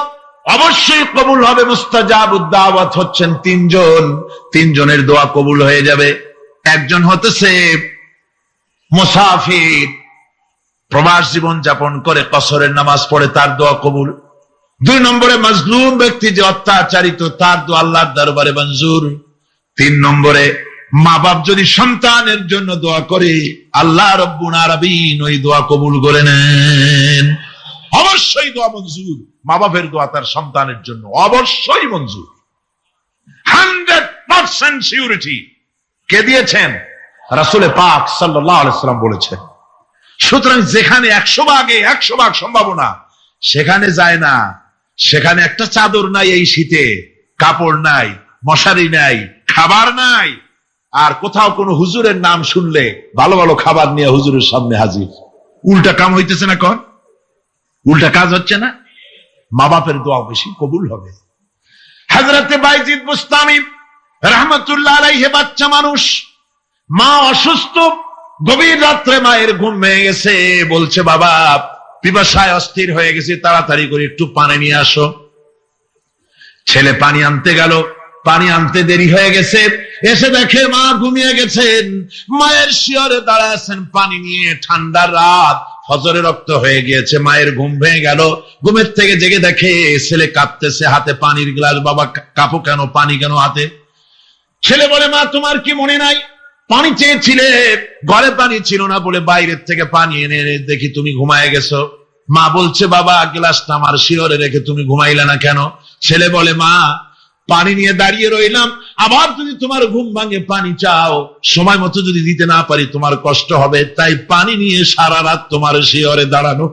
Speaker 2: অবশ্যই কবুল হবে। মুস্তাজাবুদ দাওয়াত হচ্ছেন তিনজন, তিনজনের দোয়া কবুল হয়ে যাবে। একজন হতেছে মুসাফির, প্রবাস জীবন যাপন করে কসরের নামাজ পড়ে, তার দোয়া কবুল। 2 নম্বরে মাজলুম ব্যক্তি, যে অত্যাচারিত, তার দোয়া আল্লাহর দরবারে মঞ্জুর। 3 নম্বরে মা বাপ যদি সন্তানের জন্য দোয়া করে, আল্লাহ রাব্বুল আলামিন ওই দোয়া কবুল করে নেন। অবশ্যই দোয়া মঞ্জুর। মা বাপের দোয়া তার সন্তানের জন্য অবশ্যই মঞ্জুর। 100% সিউরিটি কে দিয়েছেন? রাসূল পাক সাল্লাল্লাহু আলাইহি ওয়াসাল্লাম বলেছেন। সুতরাং যেখানে 100 ভাগ সম্ভাবনা, সেখানে যায় না। সেখানে একটা চাদর নাই এই শীতে, কাপড় নাই, মশারি নাই, খাবার নাই, আর কোথাও কোনো হুজুরের নাম শুনলে ভালো ভালো খাবার নিয়ে হুজুরের সামনে হাজির। উল্টা কাম হইতেছে না? কন উল্টা কাজ হচ্ছে না? মা বাপের দোয়া বেশি কবুল হবে। হযরতে বাইজিদ বুস্তামি রাহমাতুল্লাহ আলাইহি, বাচ্চা মানুষ, মা অসুস্থ, গভীর রাত্রে মায়ের ঘুম ভেঙে গেছে, বলছে বাবা পিপাসায় অস্থির হয়ে গেছে, তাড়াতাড়ি করে একটু পানি নিয়ে আসো। ছেলে পানি আনতে গেল, পানি আনতে দেরি হয়ে গেছে, এসে দেখে মা ঘুমিয়ে গেছেন। মায়ের শিয়রে দাঁড়ায় আছেন পানি নিয়ে, ঠান্ডার রাত, ফজরের রক্ত হয়ে গিয়েছে, মায়ের ঘুম ভেঙে গেল। ঘুমের থেকে জেগে দেখে ছেলে কাঁদতেছে, হাতে পানির গ্লাস। বাবা কাঁপো কেন, পানি কেন হাতে? ছেলে বলে, মা তোমার কি মনে নাই, পানি চেয়েছিলে, ঘরে পানি ছিল না বলে বাইরের থেকে পানি এনে এনে দেখি তুমি ঘুমায় গেছো। মা বলছে, বাবা গ্লাসটা আমার শিয়রে রেখে তুমি ঘুমাইলে না কেন? ছেলে বলে, মা পানি নিয়ে দাঁড়িয়ে রইলাম, আবার যদি তোমার ঘুম ভাঙে পানি চাও, সময় মতো যদি দিতে না পারি তোমার কষ্ট হবে, তাই পানি নিয়ে সারা রাত তোমার শিয়রে দাঁড়ানো।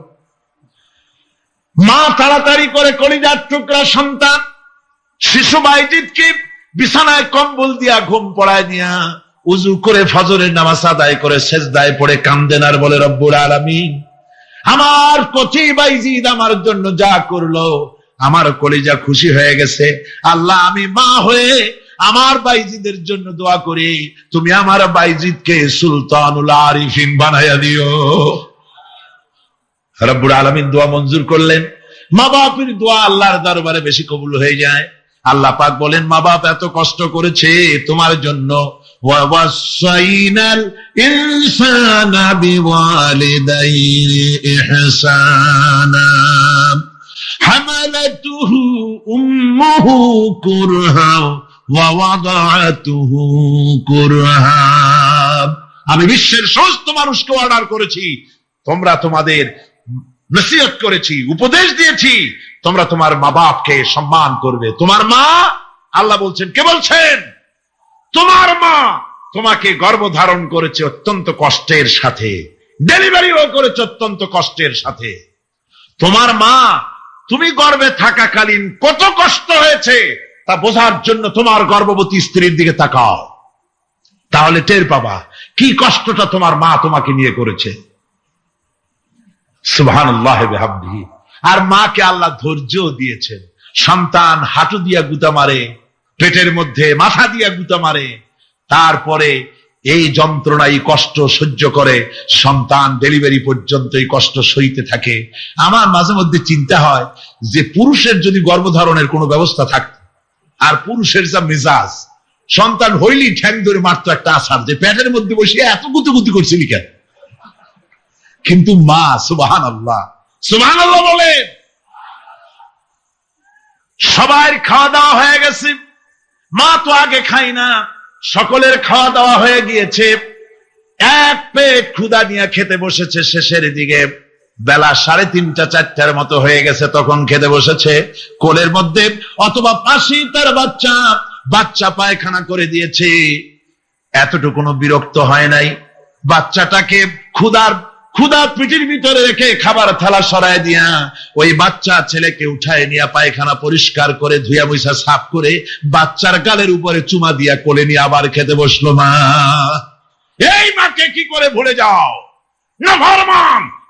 Speaker 2: মা তাড়াতাড়ি করে কলিজার টুকরা সন্তান শিশু বাইজিদকে বিছানায় কম্বল দিয়া ঘুম পড়ায় নিয়া উজু করে ফজরের নামাজ আদায় করে সেজদায় পড়ে কাঁদেন আর বলে, রব্বুল আলামিন আমার কচি বাইজিদ আমার জন্য যা করলো, আমার কলিজা খুশি হয়ে গেছে। আল্লাহ, আমি মা হয়ে আমার বাইজিদের জন্য দোয়া করি, তুমি আমার বাইজিদকে সুলতানুল আরিফিন বানাইয়া দিও। রব্বুল আলামিন দোয়া মঞ্জুর করলেন। মা বাপের দোয়া আল্লাহর দরবারে বেশি কবুল হয়ে যায়। আল্লাহ পাক বলেন, মা বাপ এত কষ্ট করেছে তোমার জন্য, ওয়াসাইনাল ইনসানা বিওয়ালিদাইহি ইহসানা হামালাতুহু উম্মুহু কুরহা ওয়া ওয়াদাআতুহু কুরহা। আমি বিশ্বের সমস্ত মানুষকে অর্ডার করেছি, তোমরা তোমাদের নসিহত করেছি, উপদেশ দিয়েছি, তোমরা তোমার মা বাপকে সম্মান করবে। তোমার মা, আল্লাহ বলছেন, কে বলছেন? তোমার মা তোমাকে গর্ভধারণ করেছে অত্যন্ত কষ্টের সাথে, ডেলিভারিও করেছে অত্যন্ত কষ্টের সাথে। তোমার মা তুমি গর্ভে থাকাকালীন কত কষ্ট হয়েছে তা বোঝার জন্য তোমার গর্ভবতী স্ত্রীর দিকে তাকাও, তাহলে টের পাবা কি কষ্টটা তোমার মা তোমাকে নিয়ে করেছে। সুবহানাল্লাহ বিহামদিহি। আর মাকে আল্লাহ ধৈর্য দিয়েছেন। সন্তান হাঁটু দিয়া গুতা মারে, পেটের মধ্যে মাথা দিয়া গুতা মারে, তারপরে এই যন্ত্রণা, এই কষ্ট সহ্য করে সন্তান ডেলিভারি পর্যন্ত এই কষ্ট সইতে থাকে। আমার মাঝে মধ্যে চিন্তা হয় যে পুরুষের যদি গর্ভধারণের কোনো ব্যবস্থা থাকতো, আর পুরুষের যা মেজাজ, সন্তান হইলেই ঠ্যাং ধরে মারতো একটা আছাড়, যে পেটের মধ্যে বসিয়ে এত গুতুগুতি করছিলি কেন? কিন্তু মা, সুবহানাল্লাহ, সুবহানাল্লাহ বলেন। সবার খাওয়া দাওয়া হয়ে গেছে, মা তো আগে খাই না, সকলের খাওয়া দাওয়া হয়ে গিয়েছে। এক পেট ক্ষুধা নিয়ে খেতে বসেছে। শেষের দিকে বেলা 3:30 4টার মতো হয়ে গেছে, তখন খেতে বসেছে। কোলের মধ্যে অথবা পাশে তার বাচ্চা পায়খানা করে দিয়েছে। এতটুকু বিরক্ত হয় নাই। বাচ্চাটাকে ক্ষুধা পিঠির ভিতরে রেখে খাবার থালা সরায় দিয়া ওই বাচ্চা ছেলেকে উঠায় নিয়ে পায়খানা পরিষ্কার করে ধুয়া মুছা সাফ করে বাচ্চার গালের উপরে চুমা দিয়া কোলে নিয়ে আবার খেতে বসলো। মা, এই মাকে কি করে ভুলে যাও? না ফরমান,